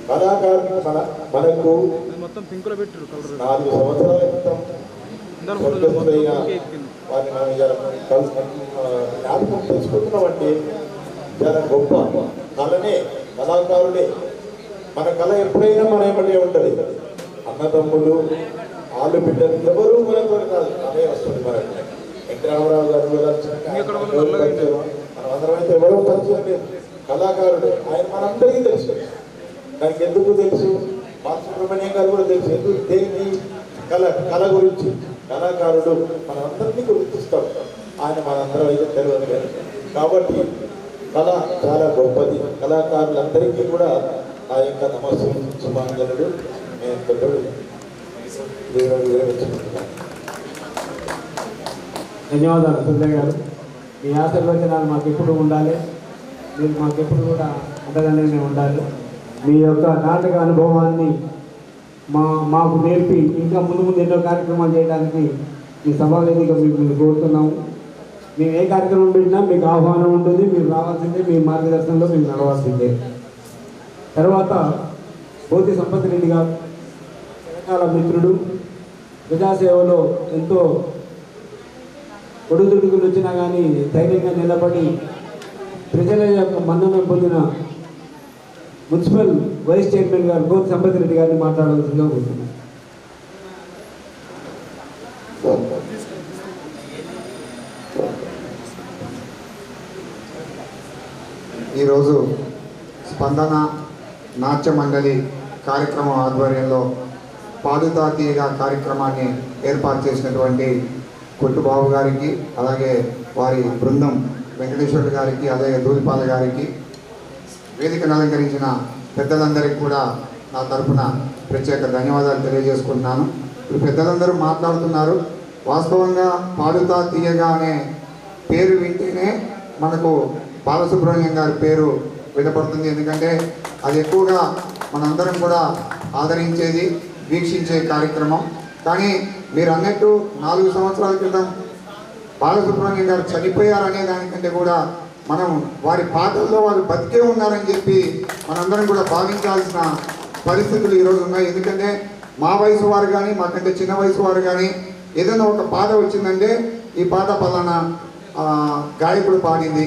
కళాకారులు మనకు 4 సంవత్సరాల క్రితం స్వర్గస్థులైన వారిని మనం జ్ఞాపకం తెచ్చుకుంటున్నామంటే చాలా గొప్ప కళనే, కళాకారులే. మన కళ ఎప్పుడైనా మన ఏమంటే ఉంటుంది. అన్నదమ్ములు, ఆలు బిడ్డలు ఎవరు మనతో కాదు, అదే వస్తుంది మనకు. ఎన్టీ రామారావు గారు మనం అందరం అయితే ఎవరో పరిచయం లేదు. కళాకారుడు ఆయన మనందరికీ తెలుసు. దానికి ఎందుకు తెలుసు? బాలసుబ్రహ్మణ్యం గారు కూడా తెలుసు. ఎందుకు? దేని కళ గురించి. కళాకారుడు మనందరినీ గుర్తిస్తాడు. ఆయన మనందరం అయితే తెలియదు కానీ. కాబట్టి కళ చాలా గొప్పది. కళాకారులందరికీ కూడా ఆ యొక్క నమస్సు శుభాంజలుడు నేను పెద్దడు వివరించుకుంటున్నాను. ధన్యవాదాలు సుందర్ గారు. మీ ఆశీర్వచనాలు మాకు ఎప్పుడు ఉండాలి. మీరు మాకెప్పుడు కూడా అండదండగానే ఉండాలి. మీ యొక్క నాటక అనుభవాన్ని మాకు నేర్పి ఇంకా ముందు ముందు ఎన్నో కార్యక్రమాలు చేయడానికి మీ సభావేదిక మీకు కోరుతున్నాము. మేము ఏ కార్యక్రమం పెట్టినా మీకు ఆహ్వానం ఉంటుంది. మీరు రావాల్సిందే, మీ మార్గదర్శనంలో మేము నడవాల్సిందే. తర్వాత పోతి సంపత్ రెడ్డి గారు తెలంగాణ మిత్రుడు, ప్రజాసేవలో ఎంతో ఒడుదుడుకులు వచ్చినా కానీ ధైర్యంగా నిలబడి ప్రజల యొక్క మన్నన పొందిన మున్సిపల్ వైస్ చైర్మన్ గారు పోతి సంపత్ రెడ్డి గారిని మాట్లాడవలసిందిగా కోరుతున్నాను. ఈరోజు స్పందన నాట్య మండలి కార్యక్రమం ఆధ్వర్యంలో పాడుతా తీయగా కార్యక్రమాన్ని ఏర్పాటు చేసినటువంటి కొట్టుబాబు గారికి, అలాగే వారి బృందం వెంకటేశ్వర గారికి, అలాగే దూలిపాల గారికి, వేదికను అలంకరించిన పెద్దలందరికీ కూడా నా తరఫున ప్రత్యేక ధన్యవాదాలు తెలియజేసుకుంటున్నాను. ఇప్పుడు పెద్దలందరూ మాట్లాడుతున్నారు. వాస్తవంగా పాడుతా తీయగా అనే పేరు వింటేనే మనకు బాలసుబ్రహ్మణ్యం గారి పేరు వినపడుతుంది. ఎందుకంటే అది ఎక్కువగా మనందరం కూడా ఆదరించేది, వీక్షించే కార్యక్రమం. కానీ మీరు అన్నట్టు 4 సంవత్సరాల క్రితం బాలసుబ్రహ్మణ్యం గారు చనిపోయారనే దానికంటే కూడా మనం వారి పాటల్లో వారు బతికే ఉన్నారని చెప్పి మనందరం కూడా భావించాల్సిన పరిస్థితులు ఈరోజు ఉన్నాయి. ఎందుకంటే మా వయసు వారు కానీ, మాకంటే చిన్న వయసు వారు కానీ ఏదైనా ఒక పాట వచ్చిందంటే ఈ పాట పలానా గాయకుడు పాడింది,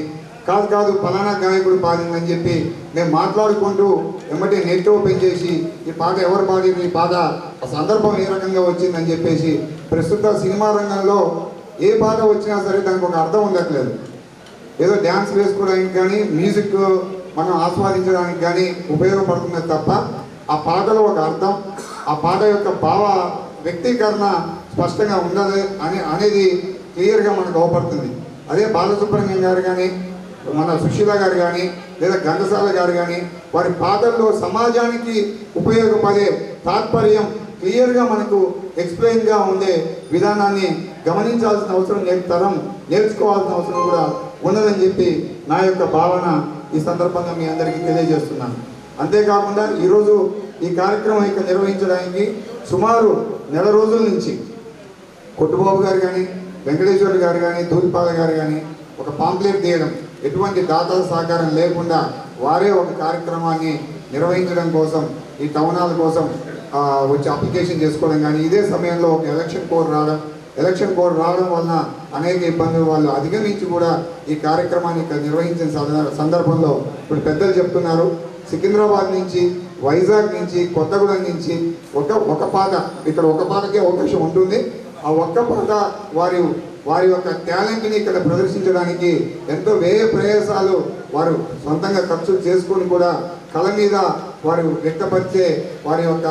కాదు పలానా గాయకుడు పాడిందని చెప్పి మేము మాట్లాడుకుంటూ వెంబడి నెట్ ఓపెన్ చేసి ఈ పాట ఎవరు పాడింది, ఈ పాట ఆ సందర్భం ఏ రకంగా వచ్చిందని చెప్పేసి ప్రస్తుత సినిమా రంగంలో ఏ పాట వచ్చినా సరే దానికి ఒక అర్థం ఉండట్లేదు. ఏదో డ్యాన్స్ వేసుకోవడానికి కానీ, మ్యూజిక్ మనం ఆస్వాదించడానికి కానీ ఉపయోగపడుతున్నది తప్ప ఆ పాటలో ఒక అర్థం, ఆ పాట యొక్క భావ వ్యక్తీకరణ స్పష్టంగా ఉండదు అనేది క్లియర్గా మనకు అవపడుతుంది. అదే బాలసుబ్రహ్మణ్యం గారు కానీ, మన సుశీల గారు కానీ, లేదా ఘంటసాల గారు కానీ వారి పాటల్లో సమాజానికి ఉపయోగపడే తాత్పర్యం క్లియర్గా మనకు ఎక్స్ప్లెయిన్గా ఉండే విధానాన్ని గమనించాల్సిన అవసరం తరం నేర్చుకోవాల్సిన అవసరం కూడా ఉన్నదని చెప్పి నా యొక్క భావన ఈ సందర్భంగా మీ అందరికీ తెలియజేస్తున్నాను. అంతేకాకుండా ఈరోజు ఈ కార్యక్రమం ఇక్కడ నిర్వహించడానికి సుమారు 1 రోజుల నుంచి కొట్టుబాబు గారు కానీ, వెంకటేశ్వర గారు కానీ, దూలిపాల గారు కానీ ఒక పాంప్లెట్ తీయడం, ఎటువంటి దాతల సహకారం లేకుండా వారే ఒక కార్యక్రమాన్ని నిర్వహించడం కోసం, ఈ టౌన్ హాల్ కోసం వచ్చి అప్లికేషన్ చేసుకోవడం కానీ, ఇదే సమయంలో ఒక ఎలక్షన్ కోడ్ రావడం వలన అనేక ఇబ్బందులు వాళ్ళు అధిగమించి కూడా ఈ కార్యక్రమాన్ని ఇక్కడ నిర్వహించిన సందర్భంలో ఇప్పుడు పెద్దలు చెప్తున్నారు, సికింద్రాబాద్ నుంచి, వైజాగ్ నుంచి, కొత్తగూడెం నుంచి ఒక పాట, ఇక్కడ ఒక పాటకే అవకాశం ఉంటుంది. ఆ ఒక్క పాట వారు వారి యొక్క టాలెంట్ని ఇక్కడ ప్రదర్శించడానికి ఎంతో వ్యయ ప్రయాసాలు వారు సొంతంగా ఖర్చులు చేసుకొని కూడా కళ మీద వారు వ్యక్తపరిచే వారి యొక్క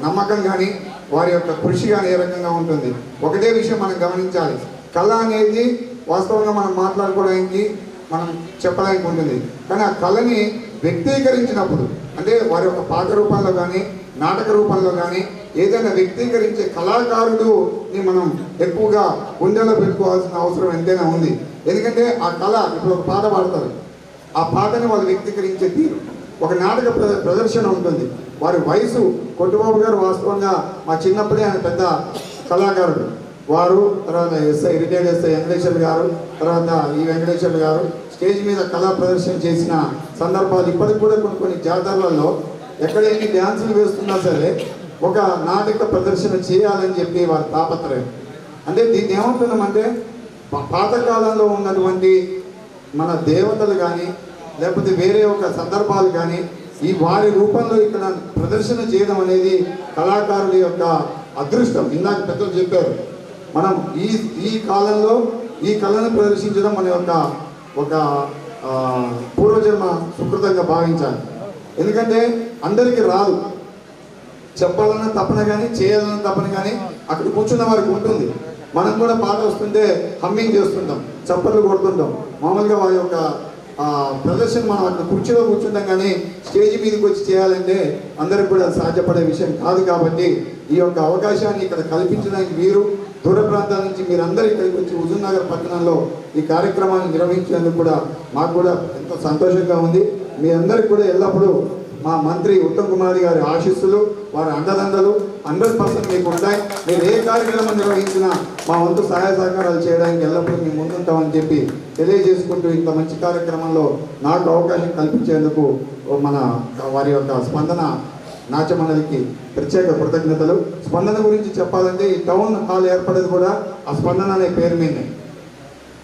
నమ్మకం కానీ వారి యొక్క కృషి కానీ ఏ రకంగా ఉంటుంది. ఒకటే విషయం మనం గమనించాలి, కళ అనేది వాస్తవంగా మనం మాట్లాడుకోవడానికి మనం చెప్పడానికి ఉంటుంది. కానీ ఆ కళని వ్యక్తీకరించినప్పుడు అంటే వారి యొక్క పాట రూపంలో కానీ నాటక రూపంలో కానీ ఏదైనా వ్యక్తీకరించే కళాకారుడుని మనం ఎక్కువగా గుండెలో పెట్టుకోవాల్సిన అవసరం ఎంతైనా ఉంది. ఎందుకంటే ఆ కళ ఇప్పుడు ఒక పాట పాడతారు, ఆ పాటని వాళ్ళు వ్యక్తీకరించే తీరు, ఒక నాటక ప్రదర్శన ఉంటుంది. వారి వయసు కొట్టుబాబు గారు వాస్తవంగా మా చిన్నప్పుడే ఆయన పెద్ద కళాకారుడు. వారు తర్వాత రిటైర్డ్ ఎస్ఐ వెంకటేశ్వర గారు, తర్వాత ఈ వెంకటేశ్వర గారు స్టేజ్ మీద కళా ప్రదర్శన చేసిన సందర్భాలు ఇప్పటికి కూడా కొన్ని జాతరలలో ఎక్కడ ఎన్ని డ్యాన్సులు వేస్తున్నా సరే ఒక నాటక ప్రదర్శన చేయాలని చెప్పి వారి తాపత్రయం. అంటే దీన్ని ఏమంటున్నామంటే పాతకాలంలో ఉన్నటువంటి మన దేవతలు కానీ లేకపోతే వేరే ఒక సందర్భాలు కానీ ఈ వారి రూపంలో ఇక్కడ ప్రదర్శన చేయడం అనేది కళాకారుల యొక్క అదృష్టం. ఇందాక పెద్దలు చెప్పారు, మనం ఈ కాలంలో ఈ కళను ప్రదర్శించడం మన యొక్క ఒక పూర్వజన్మ సుకృతంగా భావించాలి. ఎందుకంటే అందరికీ రాదు, చెప్పాలన్న తపన కానీ చేయాలన్న తపన కానీ అక్కడ కూర్చున్న వారికి ఉంటుంది. మనం కూడా పాట వస్తుంటే హమ్మింగ్ చేస్తుంటాం, చప్పట్లు కొడుతుంటాం. మామూలుగా వారి యొక్క ప్రదర్శన మనం అక్కడ కుర్చీలో కూర్చుంటాం, కానీ స్టేజ్ మీదకి వచ్చి చేయాలంటే అందరికి కూడా సాధ్యపడే విషయం కాదు. కాబట్టి ఈ యొక్క అవకాశాన్ని ఇక్కడ కల్పించడానికి మీరు దూర ప్రాంతాల నుంచి మీరందరూ ఇక్కడికి వచ్చి హుజూర్ నగర్ పట్టణంలో ఈ కార్యక్రమాన్ని నిర్వహించినందుకు కూడా మాకు కూడా ఎంతో సంతోషంగా ఉంది. మీ అందరికీ కూడా ఎల్లప్పుడూ మా మంత్రి ఉత్తమ్ కుమార్ గారి ఆశీస్సులు, వారి అండదండలు 100% మీకు ఉంటాయి. మీరు ఏ కార్యక్రమం నిర్వహించినా మా వంతు సహాయ సహకారాలు చేయడానికి ఎల్లప్పుడూ మేము ముందుంటామని చెప్పి తెలియజేసుకుంటూ ఇంత మంచి కార్యక్రమంలో నాకు అవకాశం కల్పించేందుకు మన వారి యొక్క స్పందన నాట్య మండలికి ప్రత్యేక కృతజ్ఞతలు. స్పందన గురించి చెప్పాలంటే ఈ టౌన్ హాల్ ఏర్పడేది కూడా ఆ స్పందన అనే పేరు మీదే.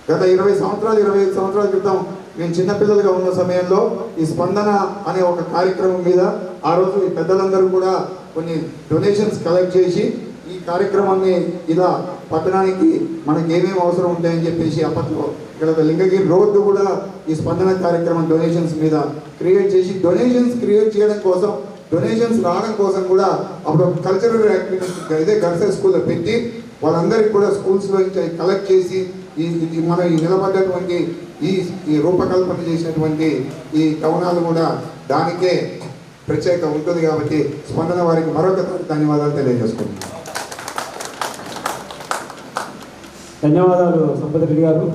గత 25 సంవత్సరాల క్రితం మేము చిన్నపిల్లలుగా ఉన్న సమయంలో ఈ స్పందన అనే ఒక కార్యక్రమం మీద ఆ రోజు ఈ పెద్దలందరూ కూడా కొన్ని డొనేషన్స్ కలెక్ట్ చేసి ఈ కార్యక్రమాన్ని ఇలా పట్టణానికి మనకి ఏమేమి అవసరం ఉంటాయని చెప్పేసి అప్పట్లో ఇక్కడ లింగగిరి రోడ్డు కూడా ఈ స్పందన కార్యక్రమం డొనేషన్స్ మీద క్రియేట్ చేసి డొనేషన్స్ క్రియేట్ చేయడం కోసం, డొనేషన్స్ రావడం కోసం కూడా అప్పుడు కల్చరల్ యాక్టివిటీస్ ఇదే గర్ల్స్ స్కూల్లో పెట్టి వాళ్ళందరికీ కూడా స్కూల్స్లో కలెక్ట్ చేసి మన ఈ నిలబడ్డటువంటి ఈ రూపకల్పన చేసినటువంటి ఈ కవనాలు కూడా దానికే ప్రత్యేక ఉంటుంది. కాబట్టి స్పందన వారికి మరొకసారి ధన్యవాదాలు తెలియజేసుకుంటున్నాను. ధన్యవాదాలు సంపత్ రెడ్డి గారు.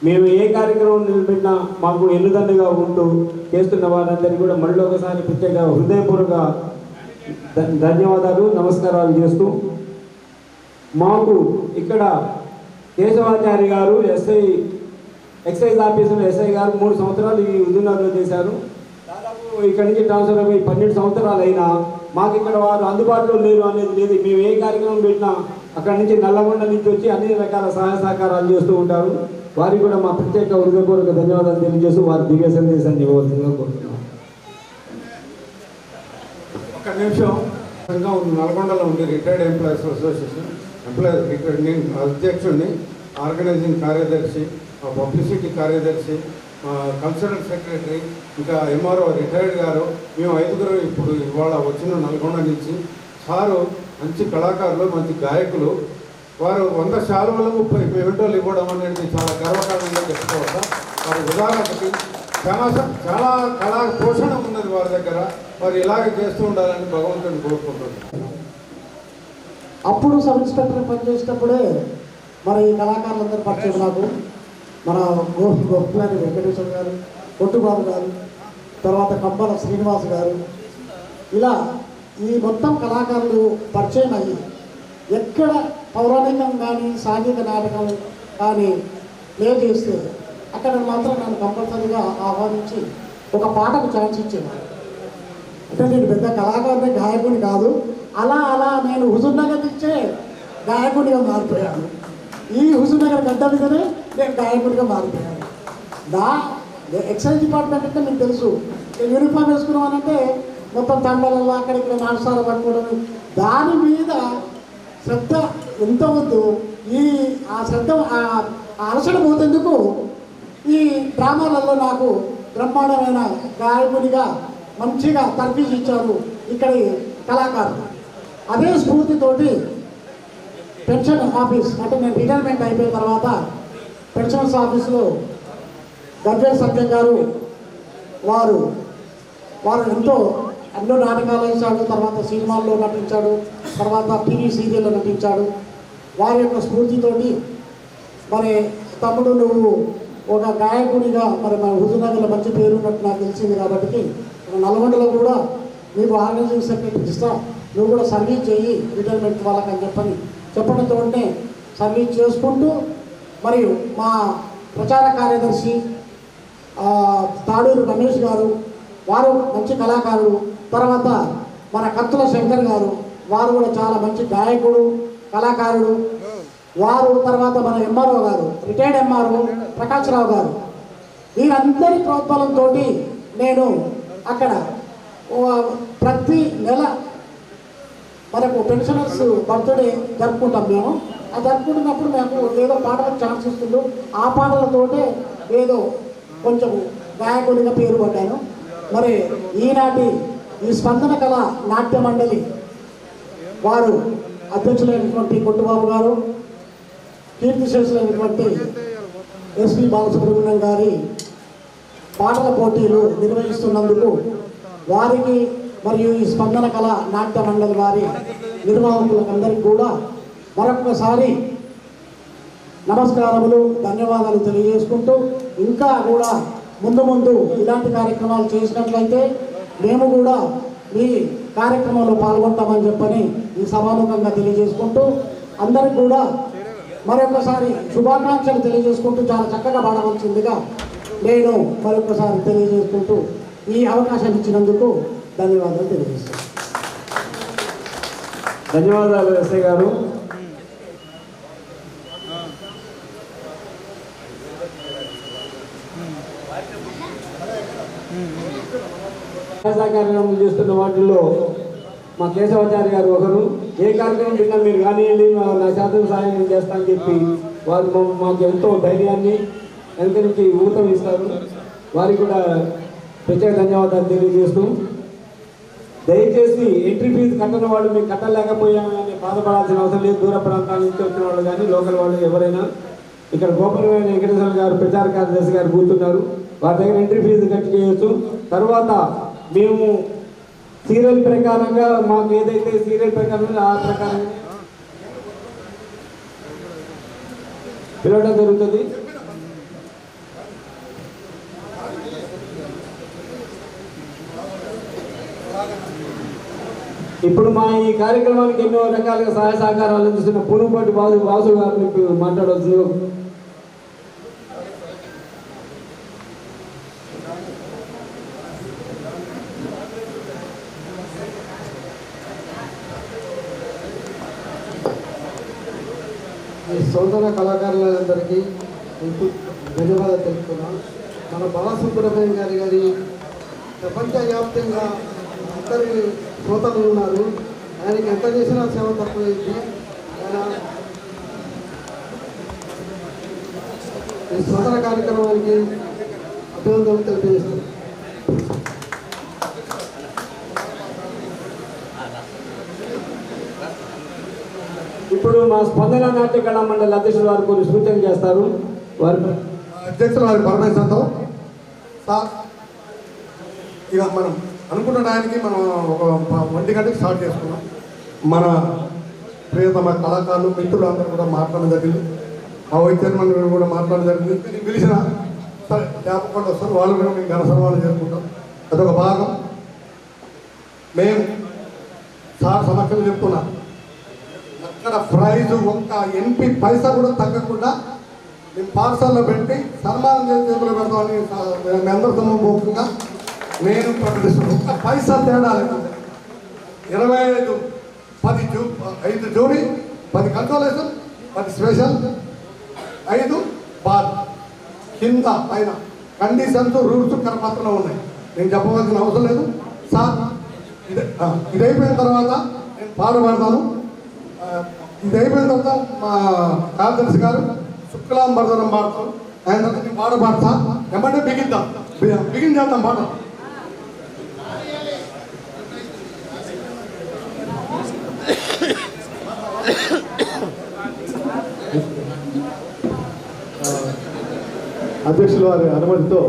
మేము ఏ కార్యక్రమం నిలబెట్టినా మాకు ఎన్నుదండగా ఉంటూ చేస్తున్న వారందరికీ కూడా మళ్ళీ ఒకసారి ప్రత్యేక హృదయపూర్వక ధన్యవాదాలు, నమస్కారాలు చేస్తూ మాకు ఇక్కడ కేశవాచారి గారు ఎక్సైజ్ ఆఫీసర్ ఎస్ఐ గారు 3 సంవత్సరాలు ఈ హుజూర్నగర్లో చేశారు. దాదాపు ఇక్కడి నుంచి ట్రాన్స్ఫర్ అయిపోయి 12 సంవత్సరాలు అయినా మాకు ఇక్కడ వారు అందుబాటులో లేరు అనేది లేదు. మేము ఏ కార్యక్రమం పెట్టినా అక్కడి నుంచి నల్లగొండ నుంచి వచ్చి అన్ని రకాల సహాయ సహకారాలు చేస్తూ ఉంటారు. వారికి కూడా మా ప్రత్యేక హృదయపూర్వక ధన్యవాదాలు తెలియజేస్తూ వారి దివ్య సందేశాన్ని ఇవ్వవలసిందిగా కోరుతున్నాం. ఒక నిమిషం. నల్గొండలో ఉంది రిటైర్డ్ ఎంప్లాయీస్ అసోసియేషన్ నేను అధ్యక్షుడిని, ఆర్గనైజింగ్ కార్యదర్శి, పబ్లిసిటీ కార్యదర్శి, కల్చరల్ సెక్రటరీ, ఇంకా ఎంఆర్ఓ రిటైర్డ్ గారు, మేము 5 ఇప్పుడు ఇవాళ వచ్చిన నల్గొండ నుంచి. సారు మంచి కళాకారులు, మంచి గాయకులు. వారు 100 శాలువలు 30 మెమెంటోలు ఇవ్వడం అనేది చాలా గర్వకారణంగా చెప్పుకోవచ్చా. వారి ఉదాహరణకి చాలా కళా పోషణ ఉన్నది వారి దగ్గర. వారు ఇలాగే చేస్తూ ఉండాలని భగవంతుని కోరుకుంటున్నారు. అప్పుడు సబ్ ఇన్స్పెక్టర్ పనిచేసేటప్పుడే మరి ఈ కళాకారులందరూ పరిచయం నాకు. మన గోపిగారి వెంకటేశ్వర గారు, కొట్టుబాబు గారు, తర్వాత కంబాల శ్రీనివాస్ గారు, ఇలా ఈ మొత్తం కళాకారులు పరిచయం అయ్యి ఎక్కడ పౌరాణికం కానీ సాంఘిక నాటకం కానీ ప్లే చేస్తే అక్కడ మాత్రం నన్ను కంపల్సరీగా ఆహ్వానించి ఒక పాటకు ఛాన్స్ ఇచ్చేవారు. అంటే నేను పెద్ద కళాకారుని, గాయకుని కాదు. అలా నేను హుజూర్ నగర్ ఇచ్చే గాయకుడిగా మారిపోయాను. ఈ హుజూర్ నగర్ గడ్డ మీదనే నేను గాయకుడిగా మారిపోయాను. ఎక్సైజ్ డిపార్ట్మెంట్ అంటే మీకు తెలుసు, యూనిఫామ్ వేసుకున్నామనంటే మొత్తం తండలలో అక్కడ ఇక్కడ నాటసాల పట్టుకోవడం, దాని మీద శ్రద్ధ ఎంత వద్దు ఆ శ్రద్ధ ఆ అలసట పోతేందుకు ఈ డ్రామాలలో నాకు బ్రహ్మాండమైన గాయకుడిగా మంచిగా తర్ఫీజ్ ఇచ్చారు ఇక్కడి కళాకారులు. అదే స్ఫూర్తితోటి పెన్షన్ ఆఫీస్ అంటే నేను రిటైర్మెంట్ అయిపోయిన తర్వాత పెన్షన్స్ ఆఫీస్లో గర్భేర్ సత్యం గారు వారు ఎంతో ఎన్నో నాటకాలు వేశాడు, తర్వాత సినిమాల్లో నటించాడు, తర్వాత టీవీ సీరియల్లో నటించాడు. వారి యొక్క స్ఫూర్తితోటి మరి తమ్ముడు నువ్వు ఒక గాయకుడిగా మరి మన హుజూర్నగర్లో మంచి పేరు ఉన్నట్టు నాకు తెలిసింది కాబట్టి నల్గొండలో కూడా నీకు ఆర్గనైజింగ్ సెక్రటరీ ఇస్తా, నువ్వు కూడా సర్వీస్ చేయి రిటైర్మెంట్ వాళ్ళకని చెప్పడంతోనే సర్వీస్ చేసుకుంటూ మరియు మా ప్రచార కార్యదర్శి తాడూరు రమేష్ గారు వారు మంచి కళాకారుడు, తర్వాత మన కత్తుల శంకర్ గారు వారు కూడా చాలా మంచి గాయకుడు కళాకారుడు వారు, తర్వాత మన ఎంఆర్ఓ గారు రిటైర్డ్ ఎంఆర్ఓ ప్రకాశ్రావు గారు వీరందరి ప్రోత్సాహంతో నేను అక్కడ ప్రతి నెల మనకు పెన్షనర్స్ బర్త్డే జరుపుకుంటాం మేము. ఆ జరుపుకుంటున్నప్పుడు మేము ఏదో పాటలకు ఛాన్స్ ఇస్తుందో ఆ పాటలతోటే ఏదో కొంచెం గాయకుడిగా పేరు పడ్డాను. మరి ఈనాటి ఈ స్పందన కళ నాట్య మండలి వారు అధ్యక్షులైనటువంటి కొట్టుబాబు గారు, కీర్తిశేషులైనటువంటి ఎస్పి బాలసుబ్రహ్మణ్యం గారి పాటల పోటీలు నిర్వహిస్తున్నందుకు వారికి మరియు ఈ స్పందన కళ నాట్య మండలి వారి నిర్వాహకులందరికీ కూడా మరొకసారి నమస్కారములు ధన్యవాదాలు తెలియజేసుకుంటూ ఇంకా కూడా ముందు ఇలాంటి కార్యక్రమాలు చేసినట్లయితే మేము కూడా మీ కార్యక్రమంలో పాల్గొంటామని చెప్పని ఈ సభాముఖంగా తెలియజేసుకుంటూ అందరికి కూడా మరొకసారి శుభాకాంక్షలు తెలియజేసుకుంటూ చాలా చక్కగా పాడవలసిందిగా నేను మరొకసారి తెలియజేసుకుంటూ ఈ అవకాశం ఇచ్చినందుకు ధన్యవాదాలు తెలియజేస్తాను. ధన్యవాదాలు ఎస్ఐ గారు. కార్యక్రమం చేస్తున్న వాటిల్లో మా కేశవాచార్య గారు ఒకరు. ఏ కార్యక్రమం తిన్నా మీరు కానివ్వండి నా శాతం సహాయం నేను చేస్తానని చెప్పి వారు మాకు ఎంతో ధైర్యాన్ని వెనక నుంచి ఊతం ఇస్తారు. వారికి కూడా ప్రత్యేక ధన్యవాదాలు తెలియజేస్తూ దయచేసి ఎంట్రీ ఫీజు కట్టని వాళ్ళు మేము కట్టలేకపోయామని బాధపడాల్సిన అవసరం లేదు. దూర ప్రాంతాల నుంచి వచ్చిన వాళ్ళు కానీ లోకల్ వాళ్ళు ఎవరైనా ఇక్కడ గోపరమైన వెంకటేశ్వర గారు ప్రచార కార్యదర్శి గారు కూర్చున్నారు, వారి దగ్గర ఎంట్రీ ఫీజు కట్టి చేయొచ్చు. తర్వాత మేము సీరియల్ ప్రకారంగా మాకు ఏదైతే సీరియల్ ప్రకారం ఆ ప్రకారం పిలవడం జరుగుతుంది. ఇప్పుడు మా ఈ కార్యక్రమానికి ఎన్నో రకాలుగా సహాయ సహకారాలు అందిస్తున్న పూనుపాటి వాసు గారిని మాట్లాడవచ్చు. సోదర కళాకారులందరికీ ధన్యవాదాలు తెలుపుతున్నాను. మన బాలసుబ్రహ్మణ్యం గారి ప్రపంచవ్యాప్తంగా అందరి శ్రోతలు ఉన్నారు. ఆయనకి ఎంత చేసినా సేవ తక్కువైంది. ఆయన ఈ సోదర కార్యక్రమానికి అభినందనలు తెలియజేస్తున్నారు. ఇప్పుడు మా స్పందన నాట్య కళా మండలి అధ్యక్షులు వారు కొన్ని సూచన చేస్తారు. వారి అధ్యక్షులు వారి పరమేశ్వరంతో సార్ ఇక మనం అనుకున్న టైంకి మనం ఒక 1 గంటకి స్టార్ట్ చేసుకున్నాం. మన ప్రియతమ కళాకారులు మిత్రులు అందరూ కూడా మాట్లాడడం జరిగింది. మా వైద్యమంది కూడా మాట్లాడడం జరిగింది. నేను పిలిచిన సరే జ్ఞాపకంగా వస్తారు, వాళ్ళు కూడా మేము ఘన సన్మానం చేసుకుంటాం. అదొక భాగం. మేము సార్ సమక్షంలో చెప్తున్నాం, అక్కడ ప్రైజు ఒక్క ఎంపీ పైసా కూడా తగ్గకుండా మేము పార్సల్లో పెట్టి సన్మానం చేసి చేతులు పెడతామని మీ అందరి సమూహంగా నేను ప్రకటిస్తున్నాను. ఒక్క పైసా తేడా లేకుండా 25 5 జోడి 10 కన్సోలేషన్ 10 స్పెషల్ 5 బాల్ కింద పైన కండిషన్స్ రూల్స్ కరపత్రంలో ఉన్నాయి. నేను చెప్పవలసిన అవసరం లేదు. సార్ ఇది అయిపోయిన తర్వాత నేను పాట పాడతాను. ఇది అయిపోయిన తర్వాత మా కార్యదర్శి గారు శుక్లాంబరదనం పాడతాం. ఆయన తర్వాత నేను పాట పాడతా. ఏమంటే బిగిద్దాం, బిగిన్ చేద్దాం పాట. అధ్యక్షుల వారి అనుమతితో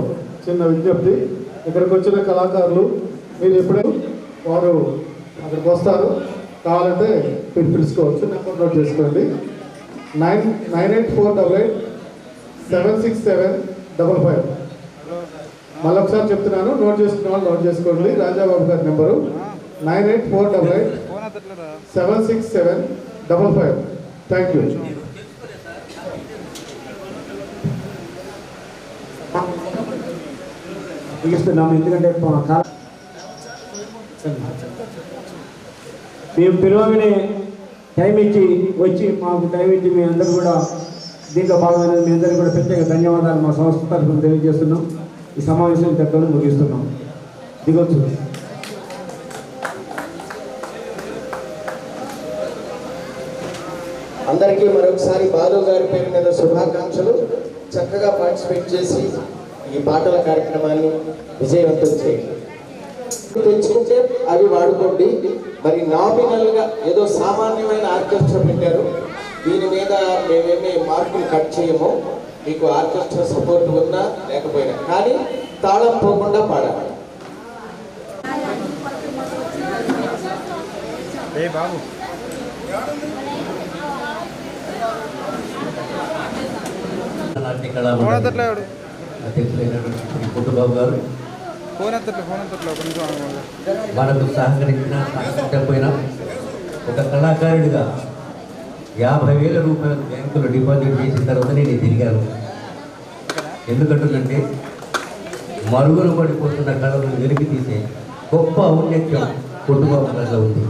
చిన్న విజ్ఞప్తి. ఇక్కడికి వచ్చిన కళాకారులు మీరు ఎప్పుడైనా వారు అక్కడికి వస్తారు, కావాలంటే మీరు పిలుచుకోవచ్చు. నెంబర్ నోట్ చేసుకోండి. 9848776755. మళ్ళీ ఒకసారి చెప్తున్నాను, నోట్ చేసుకున్న వాళ్ళు నోట్ చేసుకోండి. రాజాబాబు గారి నెంబరు 9848776755. Thank you. ముగిస్తున్నాము. ఎందుకంటే మేము పిలవగానే టైం ఇచ్చి వచ్చి మాకు టైం ఇచ్చి మీ అందరూ కూడా దీంట్లో భాగమైన మీ అందరికీ కూడా ప్రత్యేక ధన్యవాదాలు మా సంస్థ తరఫున తెలియజేస్తున్నాం. ఈ సమావేశం చక్కగా ముగిస్తున్నాం. దిగొచ్చు. అందరికీ మరొకసారి బాలు గారి పేరు మీద శుభాకాంక్షలు. చక్కగా పార్టిసిపేట్ చేసి ఈ పాటల కార్యక్రమాన్ని విజయవంతం చేయండి. తెచ్చుకుంటే అవి వాడుకోండి. మరి నామినల్గా ఏదో సామాన్యమైన ఆర్కెస్ట్రా పెట్టారు, దీని మీద మేమేమి మార్కులు కట్ చేయము. మీకు ఆర్కెస్ట్రా సపోర్ట్ ఉన్నా లేకపోయినా కానీ తాళం పోకుండా పాడాలి. అధ్యక్షులైనటువంటి కుటుంబాబు గారు మనకు సహకరించిన సహకరించకపోయినా ఒక కళాకారుడిగా 50,000 రూపాయలు బ్యాంకులో డిపాజిట్ చేసిన తర్వాత నేను తిరిగాను. ఎందుకంటుందంటే మరుగున పడిపోతున్న కళను వెలికి తీసే గొప్ప ఔన్నత్యం కుటుంబం ఉంది.